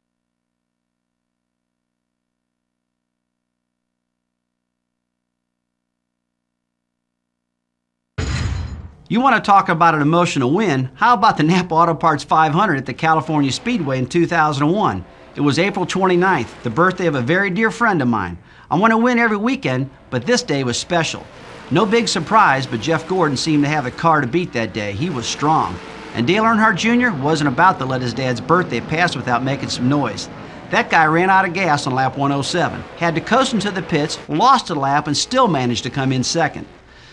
You want to talk about an emotional win? How about the Napa Auto Parts 500 at the California Speedway in 2001? It was April 29th, the birthday of a very dear friend of mine. I want to win every weekend, but this day was special. No big surprise, but Jeff Gordon seemed to have a car to beat that day. He was strong. And Dale Earnhardt Jr. wasn't about to let his dad's birthday pass without making some noise. That guy ran out of gas on lap 107, had to coast into the pits, lost a lap, and still managed to come in second.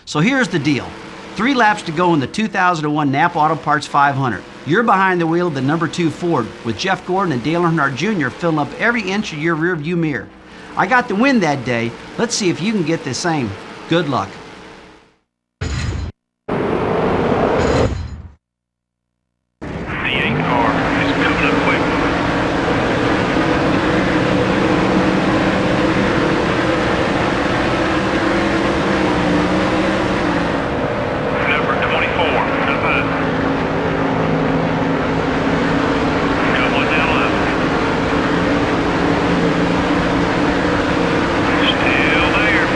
So here's the deal. 3 laps to go in the 2001 Napa Auto Parts 500. You're behind the wheel of the number 2 Ford, with Jeff Gordon and Dale Earnhardt Jr. filling up every inch of your rearview mirror. I got the win that day. Let's see if you can get the same. Good luck. Still there.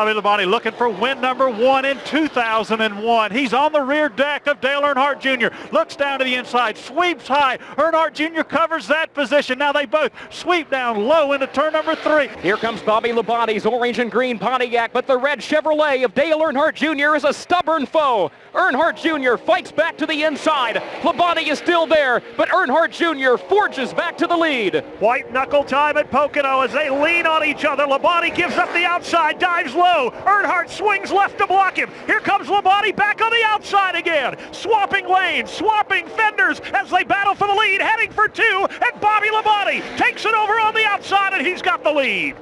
Bobby Labonte looking for win number 1 in 2001. He's on the rear deck of Dale Earnhardt Jr. Looks down to the inside, sweeps high. Earnhardt Jr. covers that position. Now they both sweep down low into turn number 3. Here comes Bobby Labonte's orange and green Pontiac, but the red Chevrolet of Dale Earnhardt Jr. is a stubborn foe. Earnhardt Jr. fights back to the inside. Labonte is still there, but Earnhardt Jr. forges back to the lead. White knuckle time at Pocono as they lean on each other. Labonte gives up the outside, dives low. Earnhardt swings left to block him. Here comes Labonte back on the outside again. Swapping lanes, swapping fenders as they battle for the lead, heading for 2, and Bobby Labonte takes it over on the outside, and he's got the lead.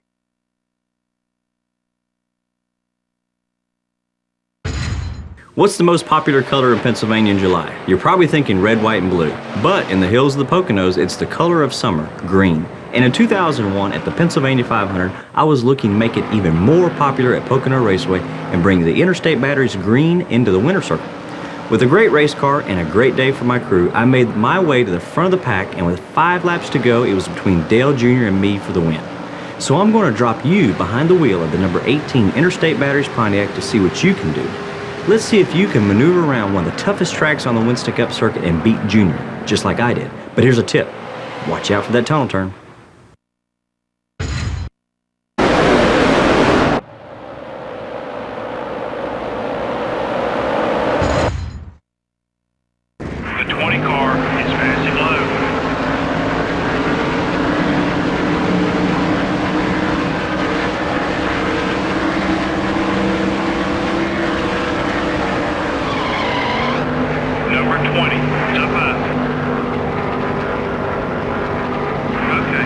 What's the most popular color in Pennsylvania in July? You're probably thinking red, white, and blue. But in the hills of the Poconos, it's the color of summer, green. And in 2001, at the Pennsylvania 500, I was looking to make it even more popular at Pocono Raceway and bring the Interstate Batteries green into the winter circle. With a great race car and a great day for my crew, I made my way to the front of the pack, and with 5 laps to go, it was between Dale Jr. and me for the win. So I'm going to drop you behind the wheel of the number 18 Interstate Batteries Pontiac to see what you can do. Let's see if you can maneuver around one of the toughest tracks on the Winston Cup circuit and beat Junior, just like I did. But here's a tip. Watch out for that tunnel turn. The 20 car is passing low. Number 20, it's up high. Okay.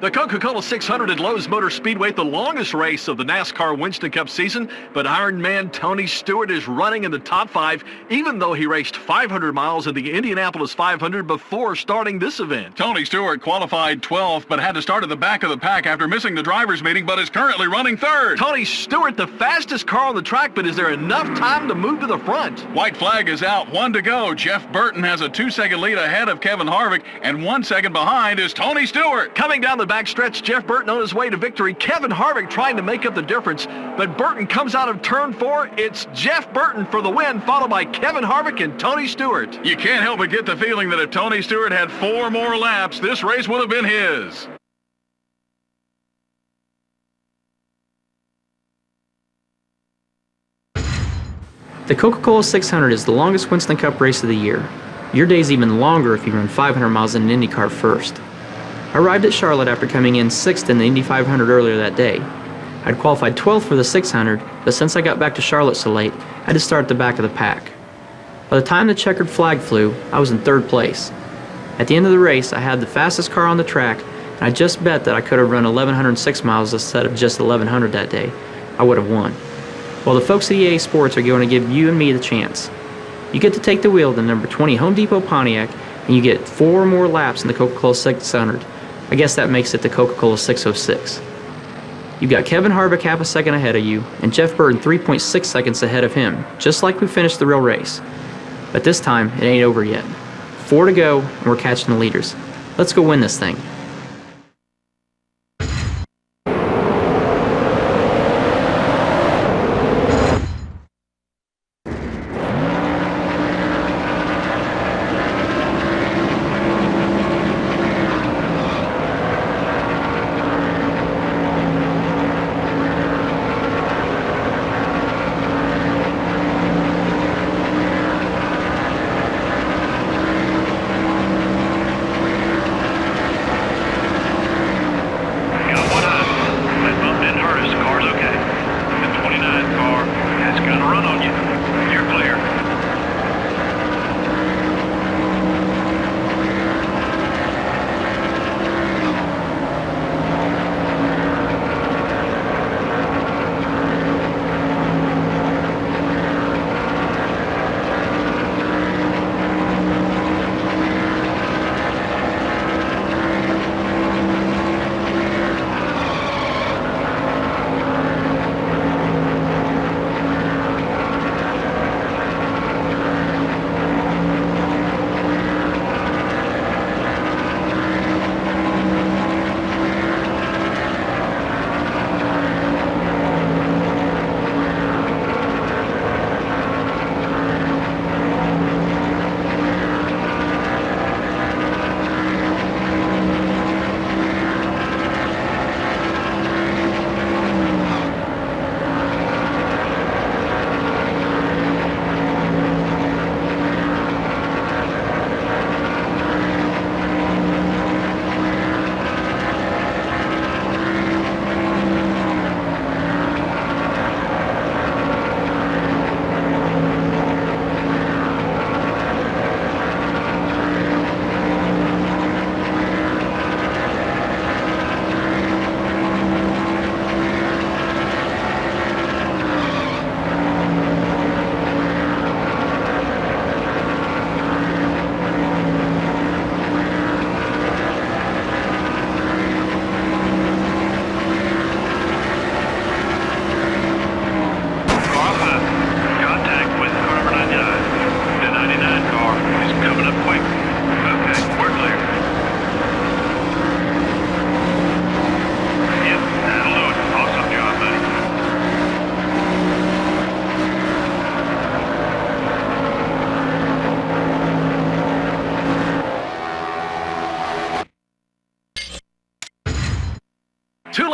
The Coca-Cola 600 at Lowe's Motor Speedway, the longest race of the NASCAR Winston Cup season, but Iron Man Tony Stewart is running in the top 5, even though he raced 500 miles in the Indianapolis 500 before starting this event. Tony Stewart qualified 12th, but had to start at the back of the pack after missing the driver's meeting, but is currently running 3rd. Tony Stewart, the fastest car on the track, but is there enough time to move to the front? White flag is out, 1 to go. Jeff Burton has a 2-second lead ahead of Kevin Harvick, and 1 second behind is Tony Stewart. Coming down the backstretch, Jeff Burton on his way to victory. Kevin Harvick trying to make up the difference, but Burton comes out of turn 4. It's Jeff Burton for the win, followed by Kevin Harvick and Tony Stewart. You can't help but get the feeling that if Tony Stewart had 4 more laps, this race would have been his. The Coca-Cola 600 is the longest Winston Cup race of the year. Your day's even longer if you run 500 miles in an IndyCar first. I arrived at Charlotte after coming in 6th in the Indy 500 earlier that day. I'd qualified 12th for the 600, but since I got back to Charlotte so late, I had to start at the back of the pack. By the time the checkered flag flew, I was in 3rd place. At the end of the race, I had the fastest car on the track, and I just bet that I could have run 1,106 miles instead of just 1,100 that day. I would have won. Well, the folks at EA Sports are going to give you and me the chance. You get to take the wheel of the number 20 Home Depot Pontiac, and you get 4 more laps in the Coca-Cola 600. I guess that makes it the Coca-Cola 606. You've got Kevin Harvick half a second ahead of you, and Jeff Burton 3.6 seconds ahead of him, just like we finished the real race. But this time, it ain't over yet. 4 to go, and we're catching the leaders. Let's go win this thing.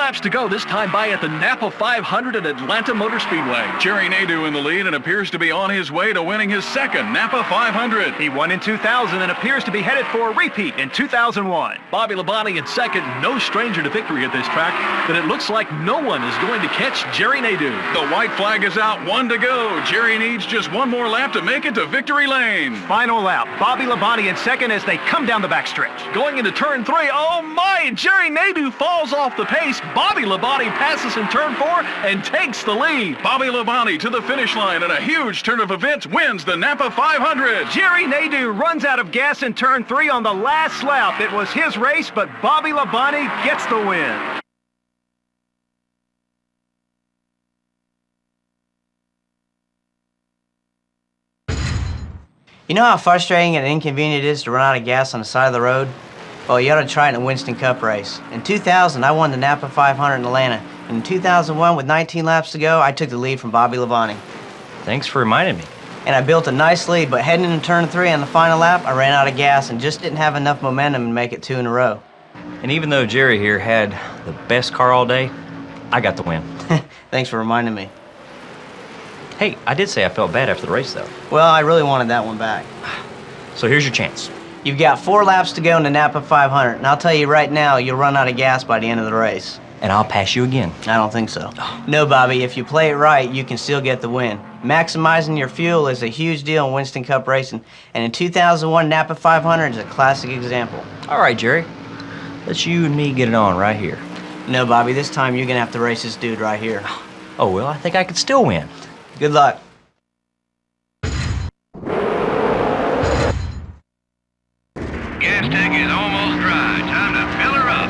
laps to go, this time by at the Napa 500 at Atlanta Motor Speedway. Jerry Nadeau in the lead and appears to be on his way to winning his second Napa 500. He won in 2000 and appears to be headed for a repeat in 2001. Bobby Labonte in second, no stranger to victory at this track, but it looks like no one is going to catch Jerry Nadeau. The white flag is out, 1 to go. Jerry needs just one more lap to make it to victory lane. Final lap, Bobby Labonte in second as they come down the backstretch. Going into turn 3, oh my, Jerry Nadeau falls off the pace. Bobby Labonte passes in turn 4 and takes the lead. Bobby Labonte to the finish line in a huge turn of events wins the Napa 500. Jerry Nadeau runs out of gas in turn 3 on the last lap. It was his race, but Bobby Labonte gets the win. You know how frustrating and inconvenient it is to run out of gas on the side of the road? Well, you ought to try it in a Winston Cup race. In 2000, I won the Napa 500 in Atlanta. And in 2001, with 19 laps to go, I took the lead from Bobby Labonte. Thanks for reminding me. And I built a nice lead, but heading into turn 3 on the final lap, I ran out of gas and just didn't have enough momentum to make it 2 in a row. And even though Jerry here had the best car all day, I got the win. Thanks for reminding me. Hey, I did say I felt bad after the race, though. Well, I really wanted that one back. So here's your chance. You've got 4 laps to go in the Napa 500, and I'll tell you right now, you'll run out of gas by the end of the race. And I'll pass you again. I don't think so. No, Bobby, if you play it right, you can still get the win. Maximizing your fuel is a huge deal in Winston Cup racing, and in 2001, Napa 500 is a classic example. All right, Jerry. Let's you and me get it on right here. No, Bobby, this time you're gonna have to race this dude right here. Oh, well, I think I could still win. Good luck. Gas tank is almost dry. Time to fill her up.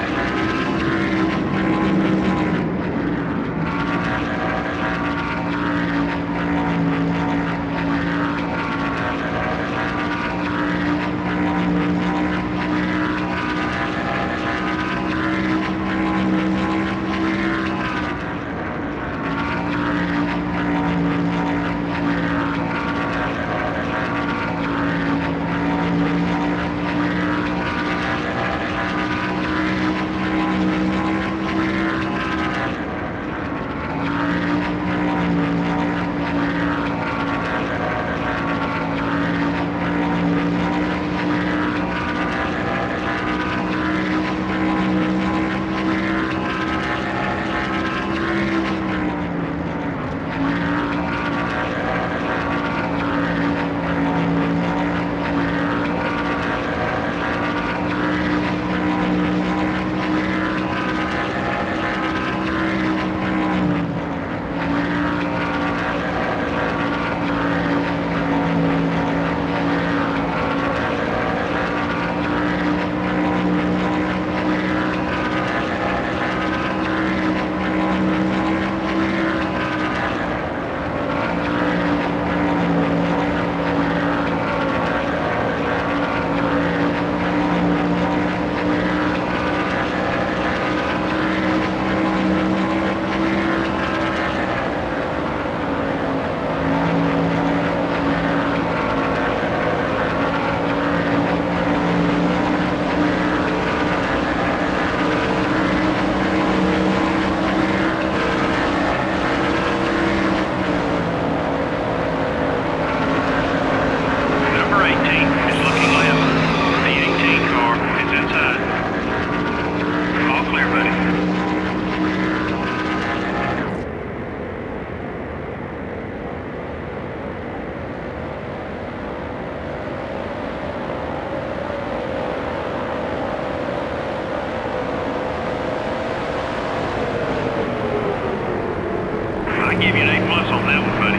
give you an A+ on that one, buddy.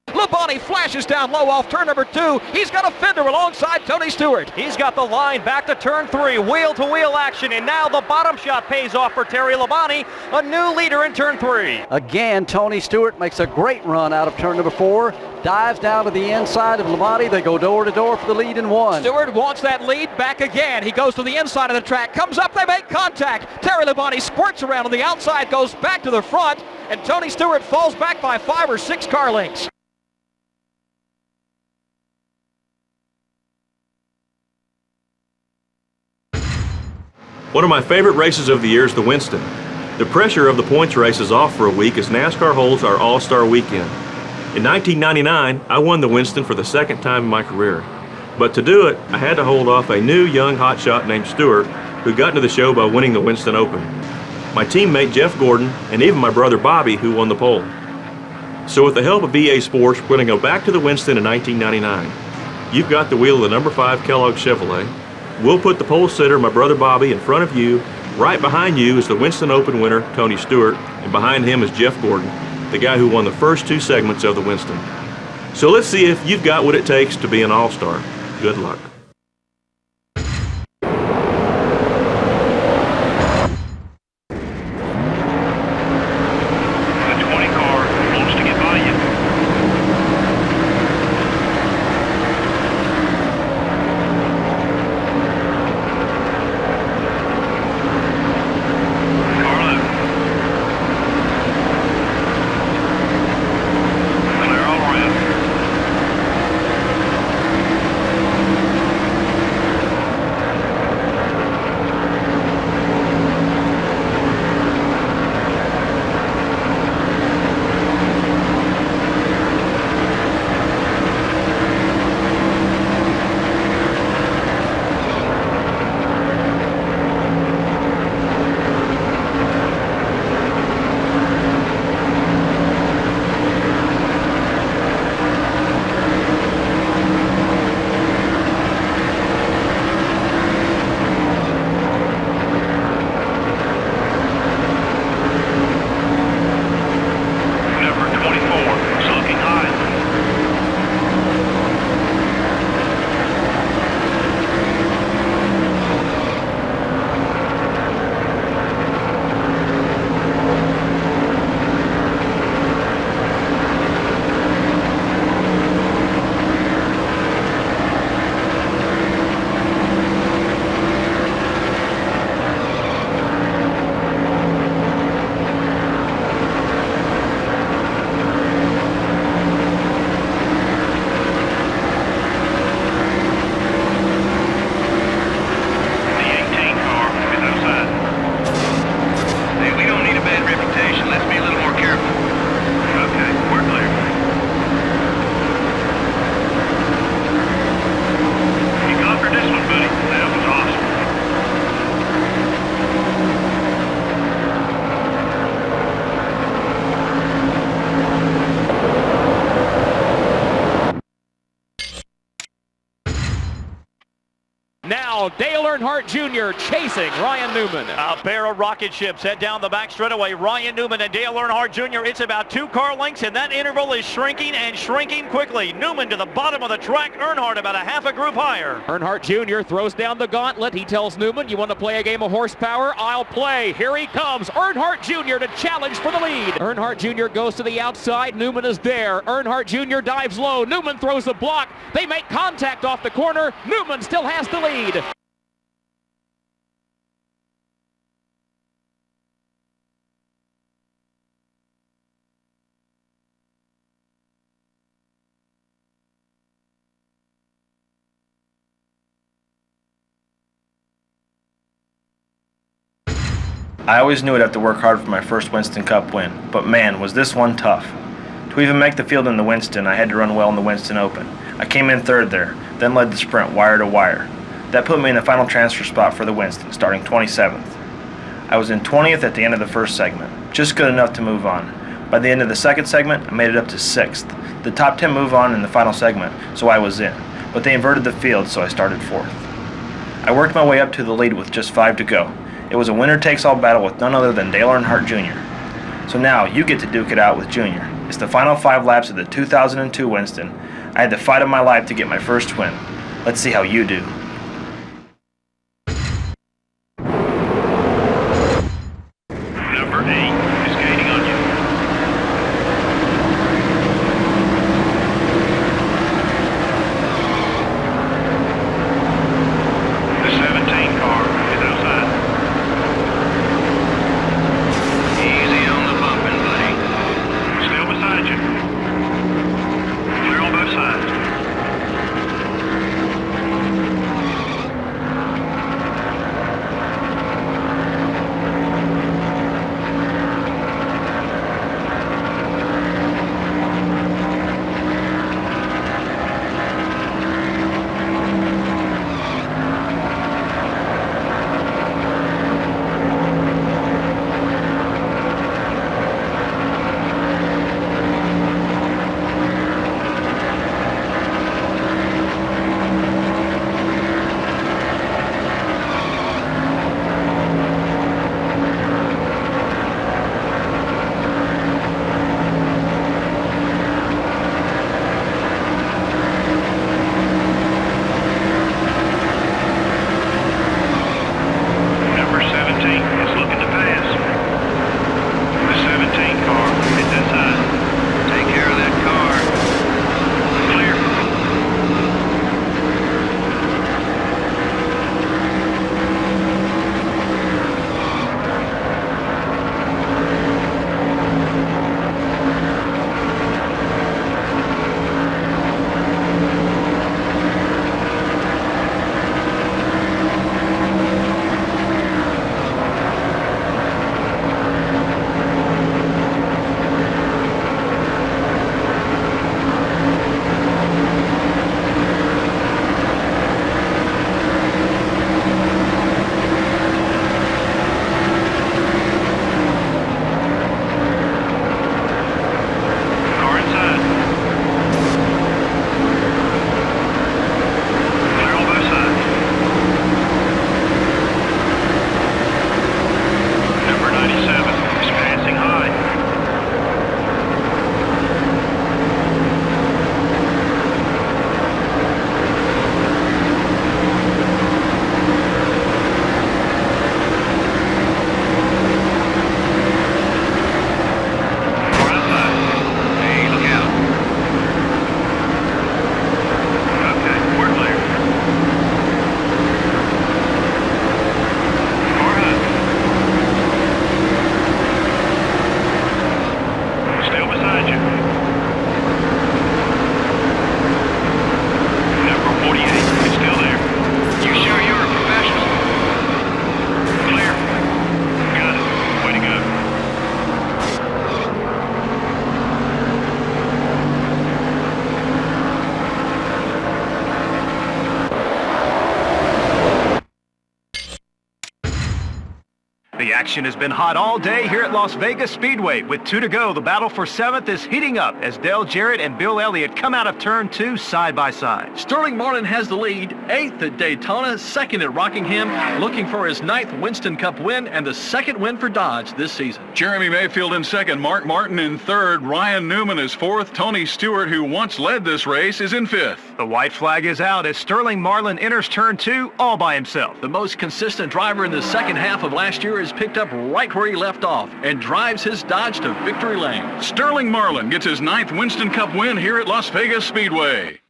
Labonte flashes down low off turn number 2. He's got a fender alongside Tony Stewart. He's got the line back to turn 3. Wheel-to-wheel action, and now the bottom shot pays off for Terry Labonte, a new leader in turn 3. Again, Tony Stewart makes a great run out of turn number 4. Dives down to the inside of Labonte. They go door to door for the lead in 1. Stewart wants that lead back again. He goes to the inside of the track, comes up, they make contact. Terry Labonte squirts around on the outside, goes back to the front, and Tony Stewart falls back by 5 or 6 car lengths. One of my favorite races of the year is the Winston. The pressure of the points race is off for a week as NASCAR holds our All-Star Weekend. In 1999, I won the Winston for the second time in my career. But to do it, I had to hold off a new young hotshot named Stewart, who got into the show by winning the Winston Open. My teammate Jeff Gordon, and even my brother Bobby, who won the pole. So with the help of EA Sports, we're going to go back to the Winston in 1999. You've got the wheel of the number 5 Kellogg Chevrolet. We'll put the pole sitter, my brother Bobby, in front of you. Right behind you is the Winston Open winner, Tony Stewart, and behind him is Jeff Gordon, the guy who won the first 2 segments of the Winston. So let's see if you've got what it takes to be an all-star. Good luck. Dale Earnhardt Jr. chasing Ryan Newman. A pair of rocket ships head down the back straightaway. Ryan Newman and Dale Earnhardt Jr. It's about 2 car lengths, and that interval is shrinking and shrinking quickly. Newman to the bottom of the track. Earnhardt about a half a group higher. Earnhardt Jr. throws down the gauntlet. He tells Newman, you want to play a game of horsepower? I'll play. Here he comes. Earnhardt Jr. to challenge for the lead. Earnhardt Jr. goes to the outside. Newman is there. Earnhardt Jr. dives low. Newman throws the block. They make contact off the corner. Newman still has the lead. I always knew I'd have to work hard for my first Winston Cup win, but man, was this one tough. To even make the field in the Winston, I had to run well in the Winston Open. I came in 3rd there, then led the sprint wire to wire. That put me in the final transfer spot for the Winston, starting 27th. I was in 20th at the end of the first segment, just good enough to move on. By the end of the second segment, I made it up to 6th. The top 10 move on in the final segment, so I was in, but they inverted the field, so I started 4th. I worked my way up to the lead with just 5 to go. It was a winner-takes-all battle with none other than Dale Earnhardt Jr. So now you get to duke it out with Jr. It's the final 5 laps of the 2002 Winston. I had the fight of my life to get my first win. Let's see how you do. Number 8 is gaining on you. The 17 car is outside. Easy on the bumping, buddy. The action has been hot all day here at Las Vegas Speedway. With 2 to go, the battle for 7th is heating up as Dale Jarrett and Bill Elliott come out of turn 2 side by side. Sterling Marlin has the lead, 8th at Daytona, 2nd at Rockingham, looking for his 9th Winston Cup win and the 2nd win for Dodge this season. Jeremy Mayfield in 2nd, Mark Martin in 3rd, Ryan Newman is 4th, Tony Stewart, who once led this race, is in 5th. The white flag is out as Sterling Marlin enters turn 2 all by himself. The most consistent driver in the second half of last year has picked up right where he left off and drives his Dodge to victory lane. Sterling Marlin gets his 9th Winston Cup win here at Las Vegas Speedway.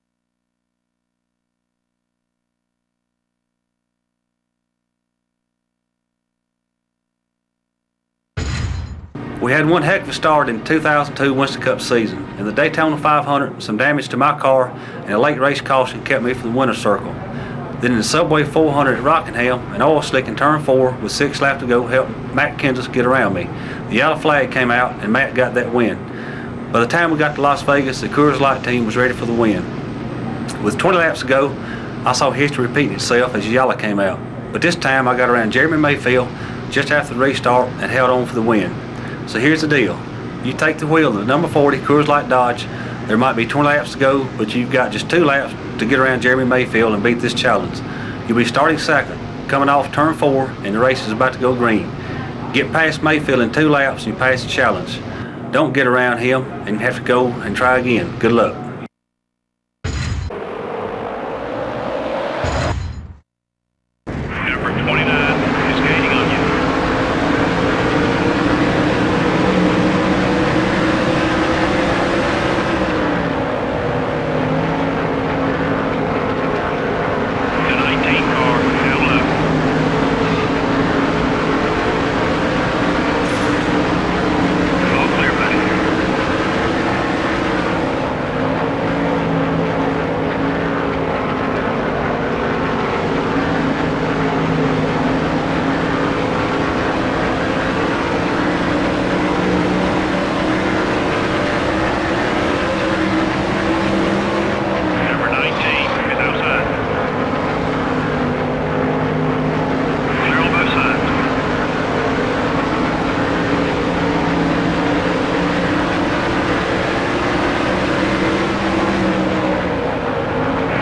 We had one heck of a start in the 2002 Winston Cup season. In the Daytona 500, some damage to my car and a late race caution kept me from the winner's circle. Then in the Subway 400 at Rockingham, an oil slick in turn 4 with 6 laps to go helped Matt Kenseth get around me. The yellow flag came out and Matt got that win. By the time we got to Las Vegas, the Coors Light team was ready for the win. With 20 laps to go, I saw history repeating itself as yellow came out. But this time I got around Jeremy Mayfield just after the restart and held on for the win. So here's the deal. You take the wheel of the number 40 Coors Light Dodge. There might be 20 laps to go, but you've got just 2 laps to get around Jeremy Mayfield and beat this challenge. You'll be starting 2nd, coming off turn 4, and the race is about to go green. Get past Mayfield in 2 laps and you pass the challenge. Don't get around him and have to go and try again. Good luck. Number 29 is gaining on you. The 19 car now left. All clear back. Number 19 is outside. Clear on both sides.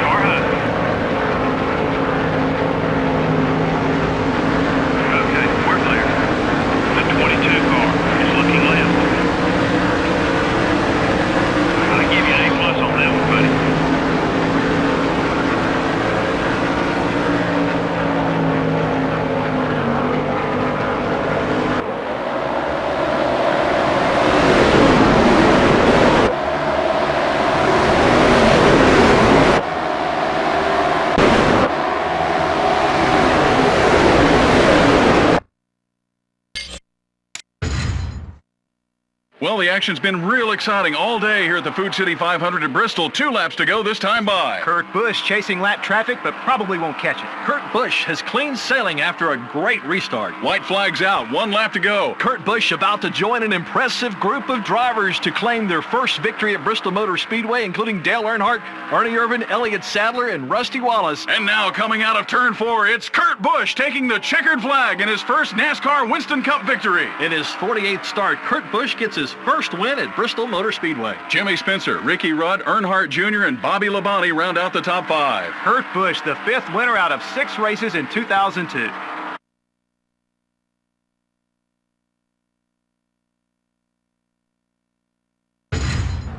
Car high. Okay, we're clear. The 22 car is looking left. I'll give you an A+ on that one, buddy. Well, the action's been real exciting all day here at the Food City 500 in Bristol. 2 laps to go this time by. Kurt Busch chasing lap traffic, but probably won't catch it. Kurt Busch has clean sailing after a great restart. White flag's out. 1 lap to go. Kurt Busch about to join an impressive group of drivers to claim their first victory at Bristol Motor Speedway, including Dale Earnhardt, Ernie Irvan, Elliott Sadler, and Rusty Wallace. And now coming out of turn 4, it's Kurt Busch taking the checkered flag in his first NASCAR Winston Cup victory. In his 48th start, Kurt Busch gets his first win at Bristol Motor Speedway. Jimmy Spencer, Ricky Rudd, Earnhardt Jr., and Bobby Labonte round out the top 5. Kurt Busch, the 5th winner out of 6 races in 2002.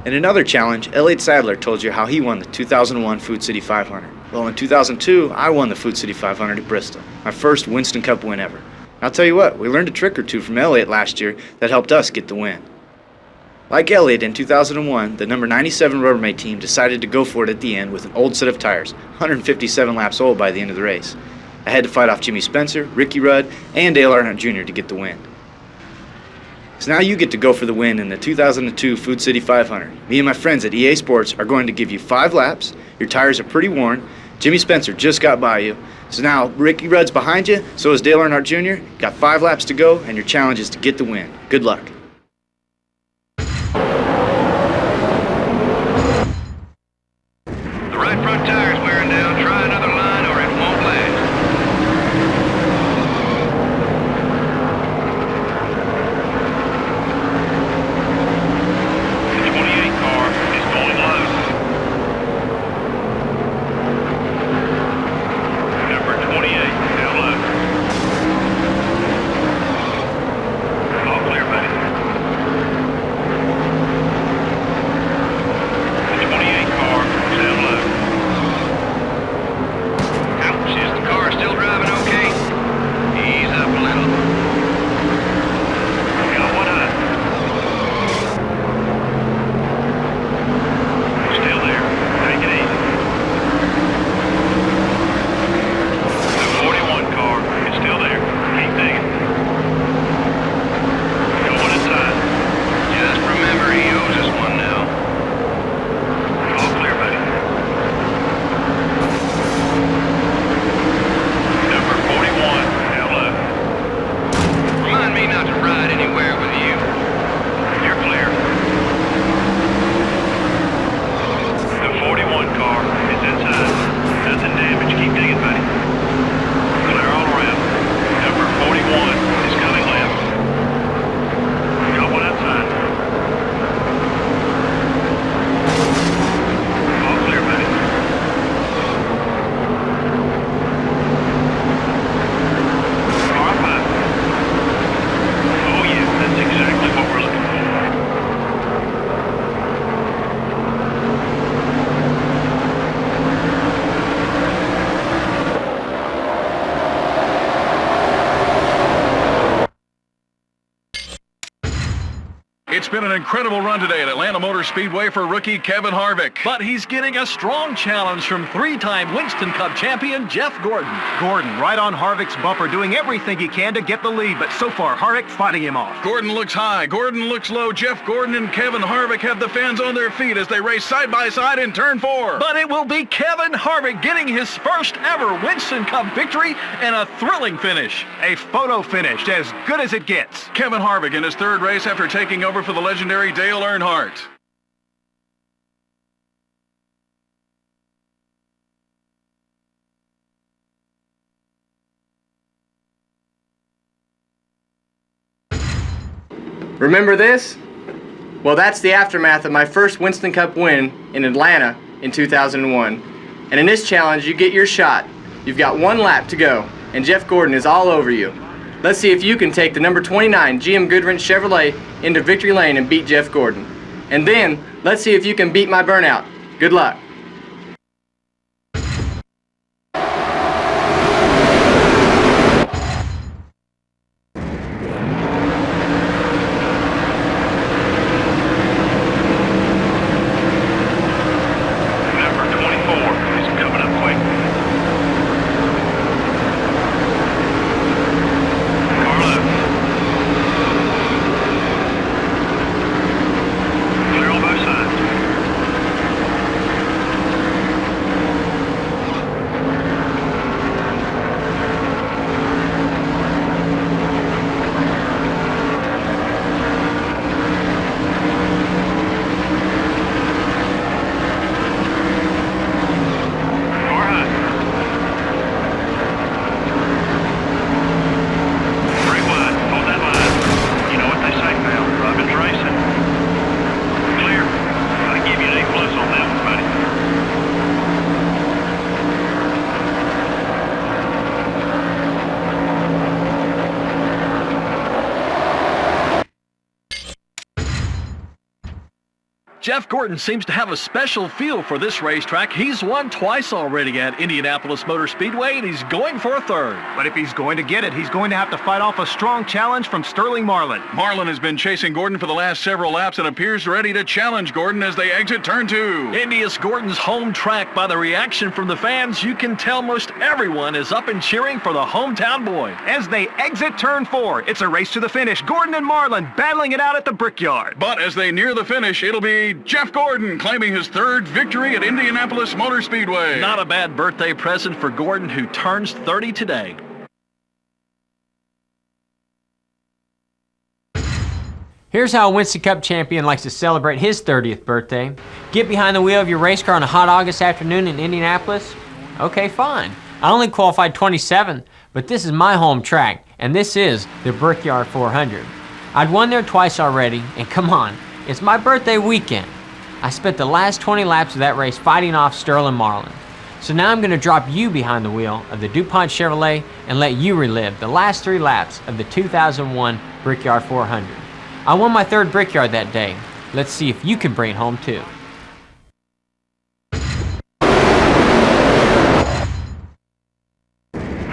In another challenge, Elliott Sadler told you how he won the 2001 Food City 500. Well, in 2002, I won the Food City 500 at Bristol, my first Winston Cup win ever. I'll tell you what, we learned a trick or two from Elliott last year that helped us get the win. Like Elliott in 2001, the number 97 Rubbermaid team decided to go for it at the end with an old set of tires, 157 laps old by the end of the race. I had to fight off Jimmy Spencer, Ricky Rudd, and Dale Earnhardt Jr. to get the win. So now you get to go for the win in the 2002 Food City 500. Me and my friends at EA Sports are going to give you 5 laps. Your tires are pretty worn. Jimmy Spencer just got by you. So now Ricky Rudd's behind you, so is Dale Earnhardt Jr. Got 5 laps to go, and your challenge is to get the win. Good luck. The right front tire's wearing down. Try another line or it won't last. It's been an incredible run today at Atlanta Motor Speedway for rookie Kevin Harvick. But he's getting a strong challenge from three-time Winston Cup champion Jeff Gordon. Gordon right on Harvick's bumper, doing everything he can to get the lead, but so far Harvick fighting him off. Gordon looks high, Gordon looks low. Jeff Gordon and Kevin Harvick have the fans on their feet as they race side by side in turn 4. But it will be Kevin Harvick getting his first ever Winston Cup victory and a thrilling finish. A photo finish, as good as it gets. Kevin Harvick in his third race after taking over for the legendary Dale Earnhardt. Remember this? Well, that's the aftermath of my first Winston Cup win in Atlanta in 2001. And in this challenge, you get your shot. You've got 1 lap to go, and Jeff Gordon is all over you. Let's see if you can take the number 29 GM Goodwrench Chevrolet into victory lane and beat Jeff Gordon. And then, let's see if you can beat my burnout. Good luck. Jeff Gordon seems to have a special feel for this racetrack. He's won twice already at Indianapolis Motor Speedway, and he's going for a third. But if he's going to get it, he's going to have to fight off a strong challenge from Sterling Marlin. Marlin has been chasing Gordon for the last several laps and appears ready to challenge Gordon as they exit turn 2. Indy is Gordon's home track. By the reaction from the fans, you can tell most everyone is up and cheering for the hometown boy. As they exit turn 4, it's a race to the finish. Gordon and Marlin battling it out at the Brickyard. But as they near the finish, it'll be Jeff Gordon claiming his third victory at Indianapolis Motor Speedway. Not a bad birthday present for Gordon, who turns 30 today. Here's how a Winston Cup champion likes to celebrate his 30th birthday. Get behind the wheel of your race car on a hot August afternoon in Indianapolis? Okay, fine. I only qualified 27th, but this is my home track, and this is the Brickyard 400. I'd won there twice already, and come on, it's my birthday weekend. I spent the last 20 laps of that race fighting off Sterling Marlin. So now I'm going to drop you behind the wheel of the DuPont Chevrolet and let you relive the last 3 laps of the 2001 Brickyard 400. I won my third Brickyard that day. Let's see if you can bring it home too.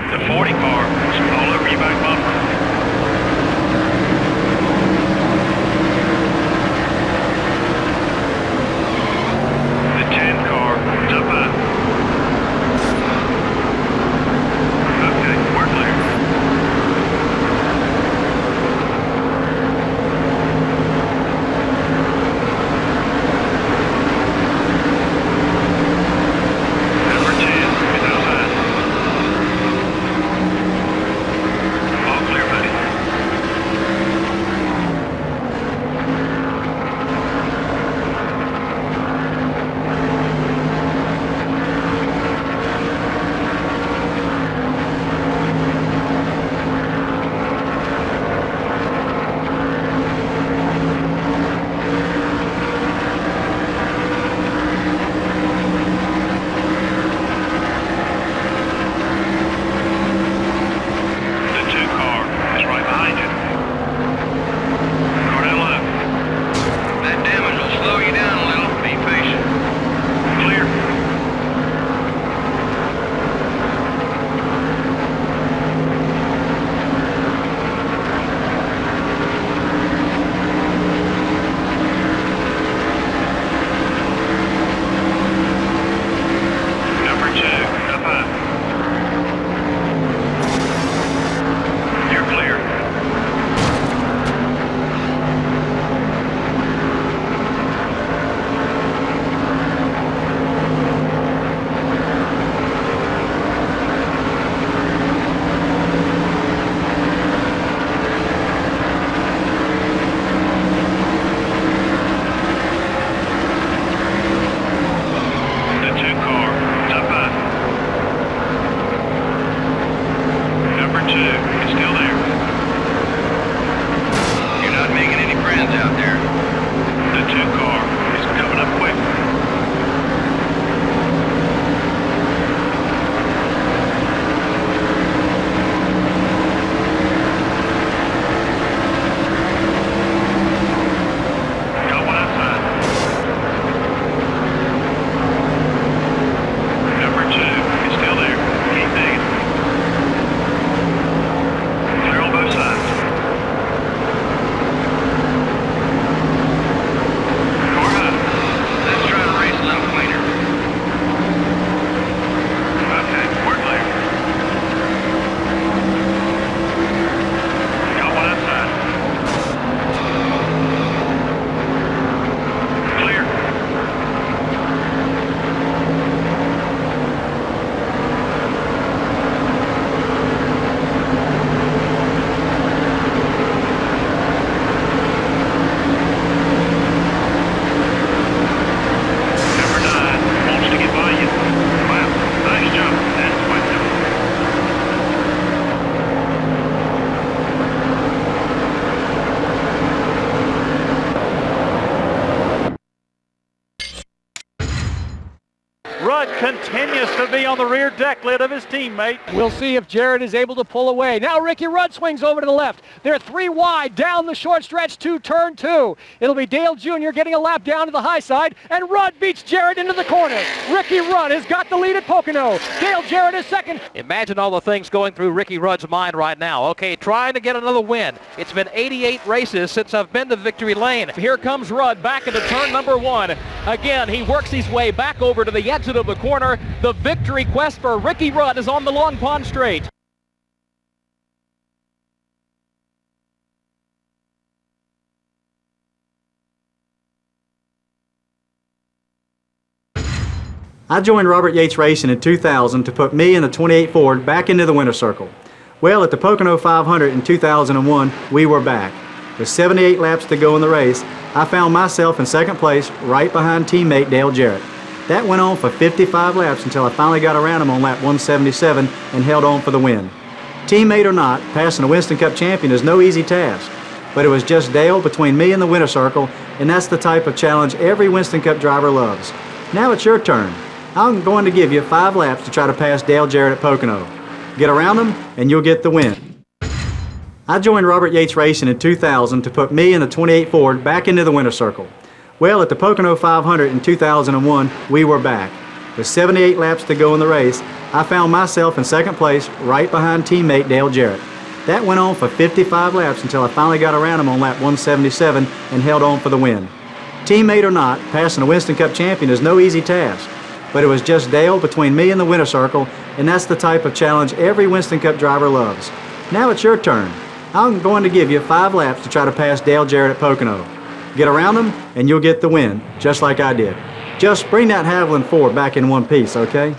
The 40 car is all over your back bumper. The 10 car is up high. Okay, we're clear. be on the rear deck lid of his teammate. We'll see if Jarrett is able to pull away. Now Ricky Rudd swings over to the left. They're 3 wide down the short stretch to turn 2. It'll be Dale Jr. getting a lap down to the high side, and Rudd beats Jarrett into the corner. Ricky Rudd has got the lead at Pocono. Dale Jarrett is second. Imagine all the things going through Ricky Rudd's mind right now. Okay, trying to get another win. It's been 88 races since I've been to victory lane. Here comes Rudd back into turn number 1. Again, he works his way back over to the exit of the corner. The victory quest for Ricky Rudd is on the Long Pond Straight. I joined Robert Yates Racing in 2000 to put me and the 28 Ford back into the winner's circle. Well, at the Pocono 500 in 2001, we were back. With 78 laps to go in the race, I found myself in second place right behind teammate Dale Jarrett. That went on for 55 laps until I finally got around him on lap 177 and held on for the win. Teammate or not, passing a Winston Cup champion is no easy task. But it was just Dale between me and the winner's circle, and that's the type of challenge every Winston Cup driver loves. Now it's your turn. I'm going to give you 5 laps to try to pass Dale Jarrett at Pocono. Get around him, and you'll get the win. I joined Robert Yates Racing in 2000 to put me and the 28 Ford back into the winner's circle. Well, at the Pocono 500 in 2001, we were back. With 78 laps to go in the race, I found myself in second place right behind teammate Dale Jarrett. That went on for 55 laps until I finally got around him on lap 177 and held on for the win. Teammate or not, passing a Winston Cup champion is no easy task. But it was just Dale between me and the winner's circle, and that's the type of challenge every Winston Cup driver loves. Now it's your turn. I'm going to give you 5 laps to try to pass Dale Jarrett at Pocono. Get around him, and you'll get the win, just like I did. Just bring that Haviland Ford back in one piece, okay?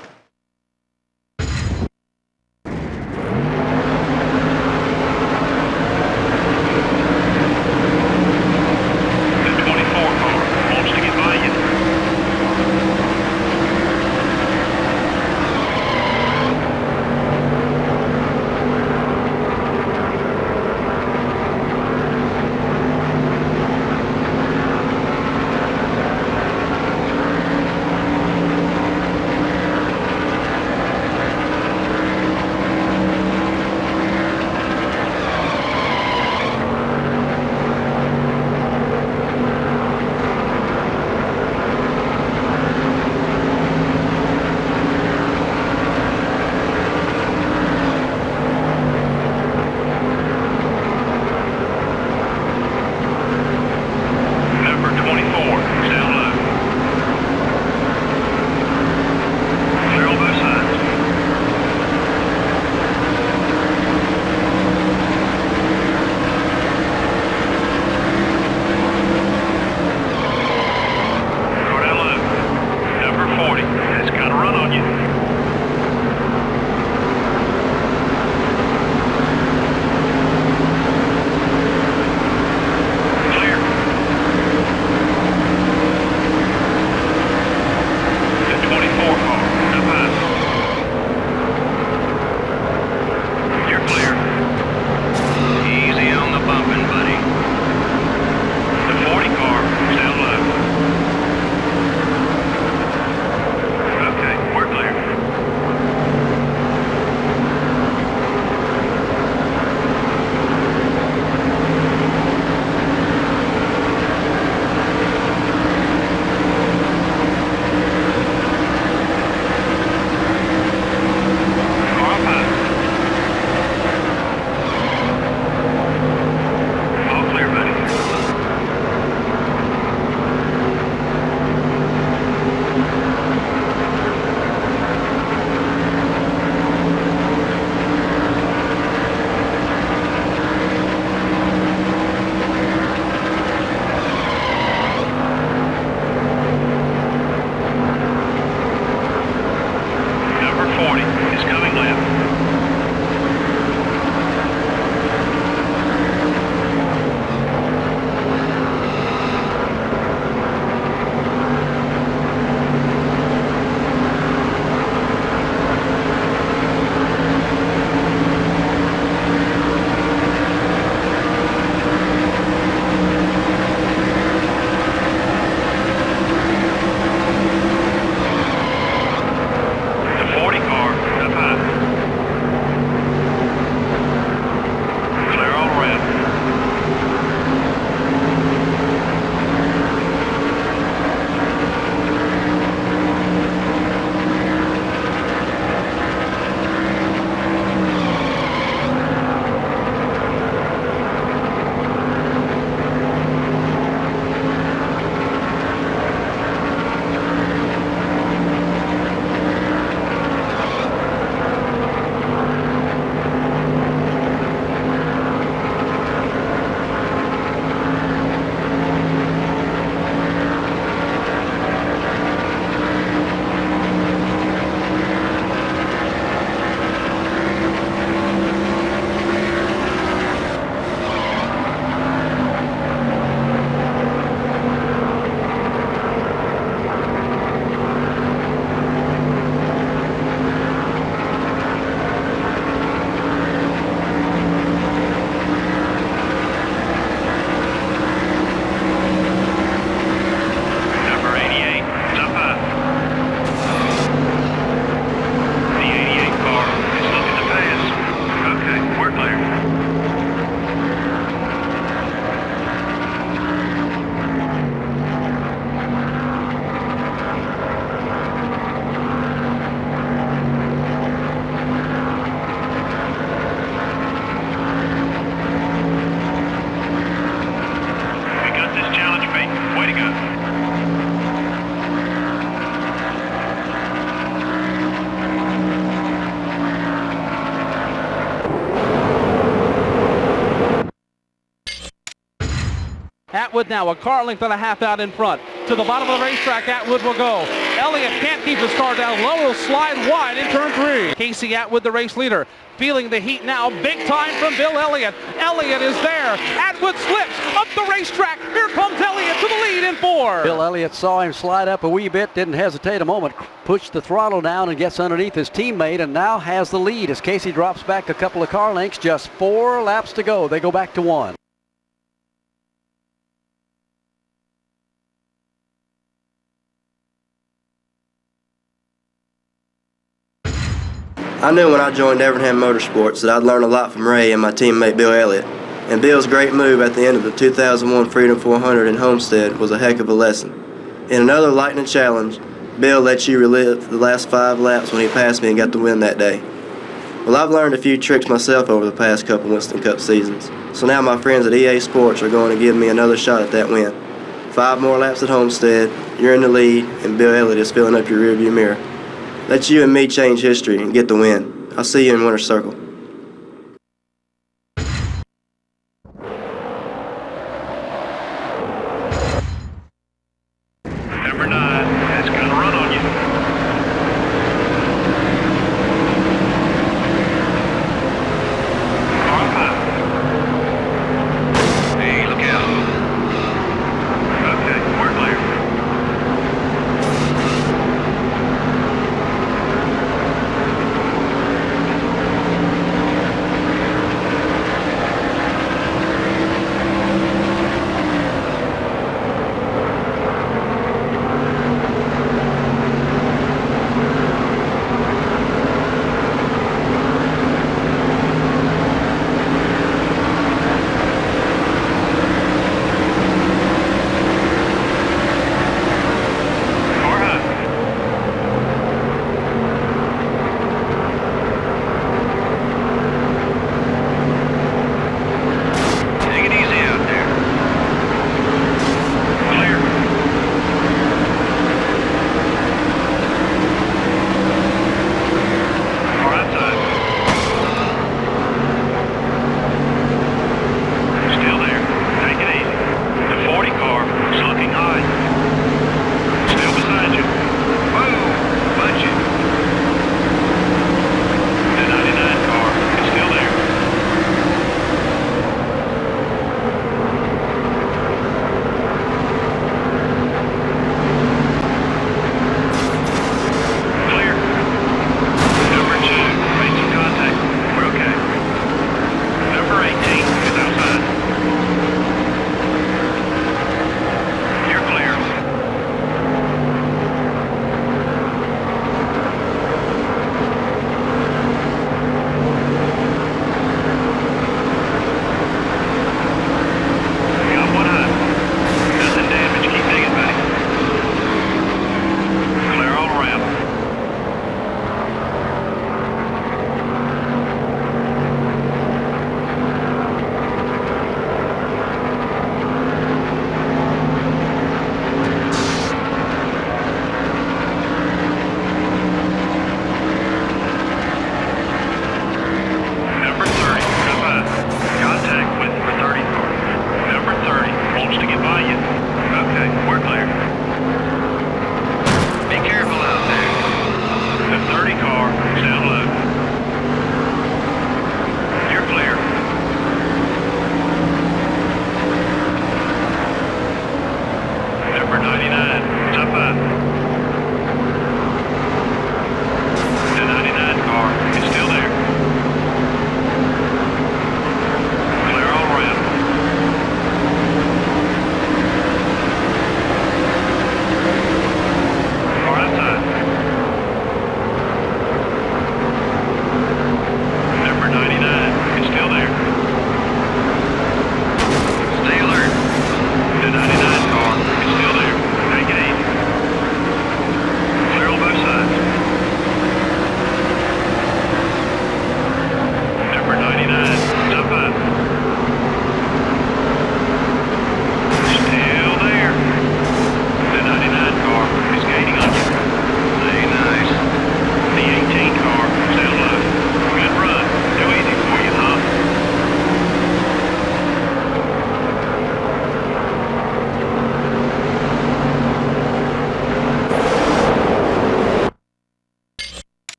Atwood now a car length and a half out in front. To the bottom of the racetrack, Atwood will go. Elliott can't keep his car down low. He'll slide wide in turn 3. Casey Atwood, the race leader, feeling the heat now. Big time from Bill Elliott. Elliott is there. Atwood slips up the racetrack. Here comes Elliott to the lead in 4. Bill Elliott saw him slide up a wee bit, didn't hesitate a moment, pushed the throttle down and gets underneath his teammate and now has the lead as Casey drops back a couple of car lengths. Just 4 laps to go. They go back to 1. I knew when I joined Evernham Motorsports that I'd learn a lot from Ray and my teammate Bill Elliott, and Bill's great move at the end of the 2001 Freedom 400 in Homestead was a heck of a lesson. In another lightning challenge, Bill let you relive the last 5 laps when he passed me and got the win that day. Well, I've learned a few tricks myself over the past couple Winston Cup seasons, so now my friends at EA Sports are going to give me another shot at that win. 5 more laps at Homestead, you're in the lead, and Bill Elliott is filling up your rearview mirror. Let you and me change history and get the win. I'll see you in Winter Circle. Number 9, that's going to run on you. Car 5. Hey, look out. Okay, we're clear.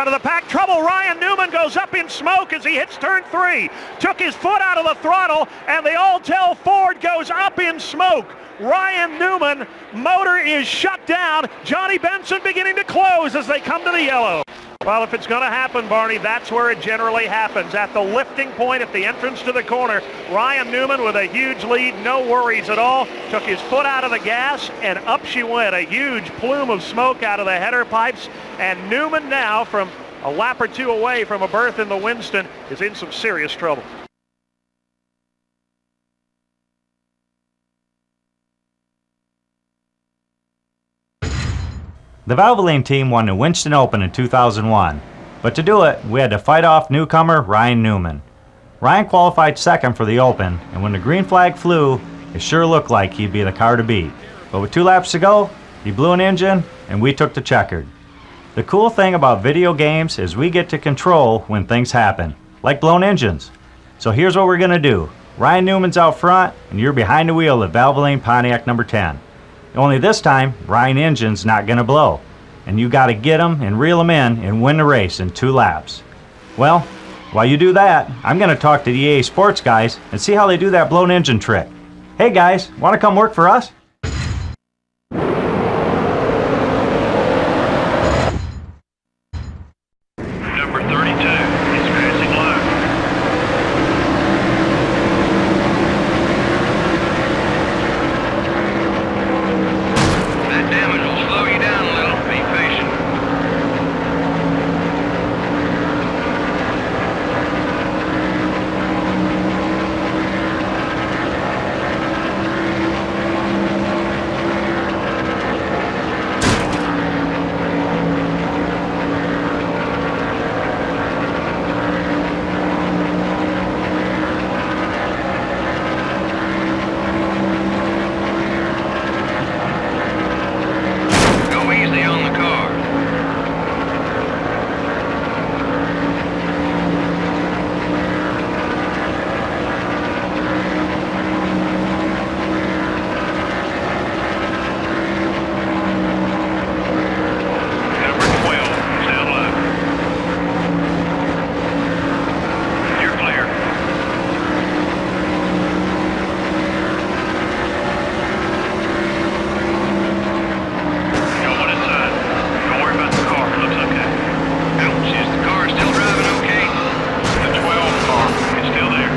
Front of the pack, trouble. Ryan Newman goes up in smoke as he hits turn 3. Took his foot out of the throttle, and the Alltel Ford goes up in smoke. Ryan Newman, motor is shut down. Johnny Benson beginning to close as they come to the yellow. Well, if it's going to happen, Barney, that's where it generally happens. At the lifting point at the entrance to the corner, Ryan Newman with a huge lead, no worries at all. Took his foot out of the gas, and up she went. A huge plume of smoke out of the header pipes. And Newman now, from a lap or two away from a berth in the Winston, is in some serious trouble. The Valvoline team won the Winston Open in 2001, but to do it, we had to fight off newcomer Ryan Newman. Ryan qualified second for the Open, and when the green flag flew, it sure looked like he'd be the car to beat. But with 2 laps to go, he blew an engine, and we took the checkered. The cool thing about video games is we get to control when things happen, like blown engines. So here's what we're going to do. Ryan Newman's out front, and you're behind the wheel of Valvoline Pontiac number 10. Only this time, Ryan engine's not going to blow, and you got to get him and reel him in and win the race in 2 laps. Well, while you do that, I'm going to talk to the EA Sports guys and see how they do that blown engine trick. Hey guys, want to come work for us? Number 32 is passing low. That damage will slow you down a little. Be patient. Go easy on the car. Number 12 is out low. You're clear. Go on inside. Don't worry about the car. It looks okay. Ouch, is the car still driving okay? The 12 car is still there.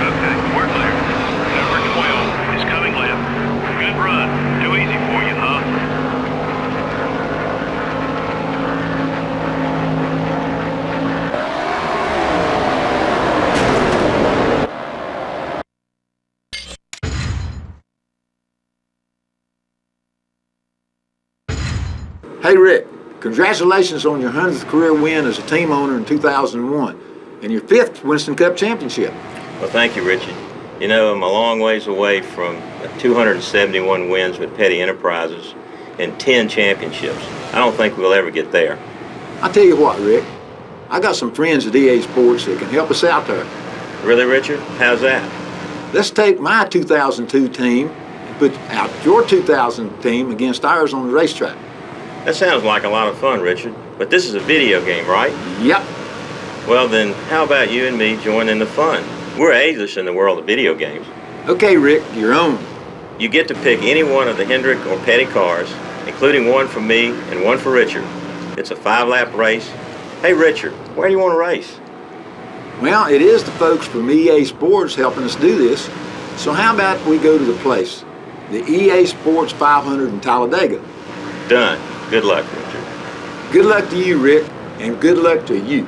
Okay, we're clear. Number 12 is coming left. Good run. Too easy for you, huh? Hey Rick, congratulations on your 100th career win as a team owner in 2001 and your 5th Winston Cup championship. Well, thank you, Richard. You know, I'm a long ways away from 271 wins with Petty Enterprises and 10 championships. I don't think we'll ever get there. I tell you what, Rick, I got some friends at EA Sports that can help us out there. Really, Richard? How's that? Let's take my 2002 team and put out your 2000 team against ours on the racetrack. That sounds like a lot of fun, Richard. But this is a video game, right? Yep. Well, then, how about you and me join in the fun? We're ageless in the world of video games. Okay, Rick, your own. You get to pick any one of the Hendrick or Petty cars, including one for me and one for Richard. It's a 5-lap race. Hey, Richard, where do you want to race? Well, it is the folks from EA Sports helping us do this. So how about we go to the place, the EA Sports 500 in Talladega. Done. Good luck, Richard. Good luck to you, Rick, and good luck to you.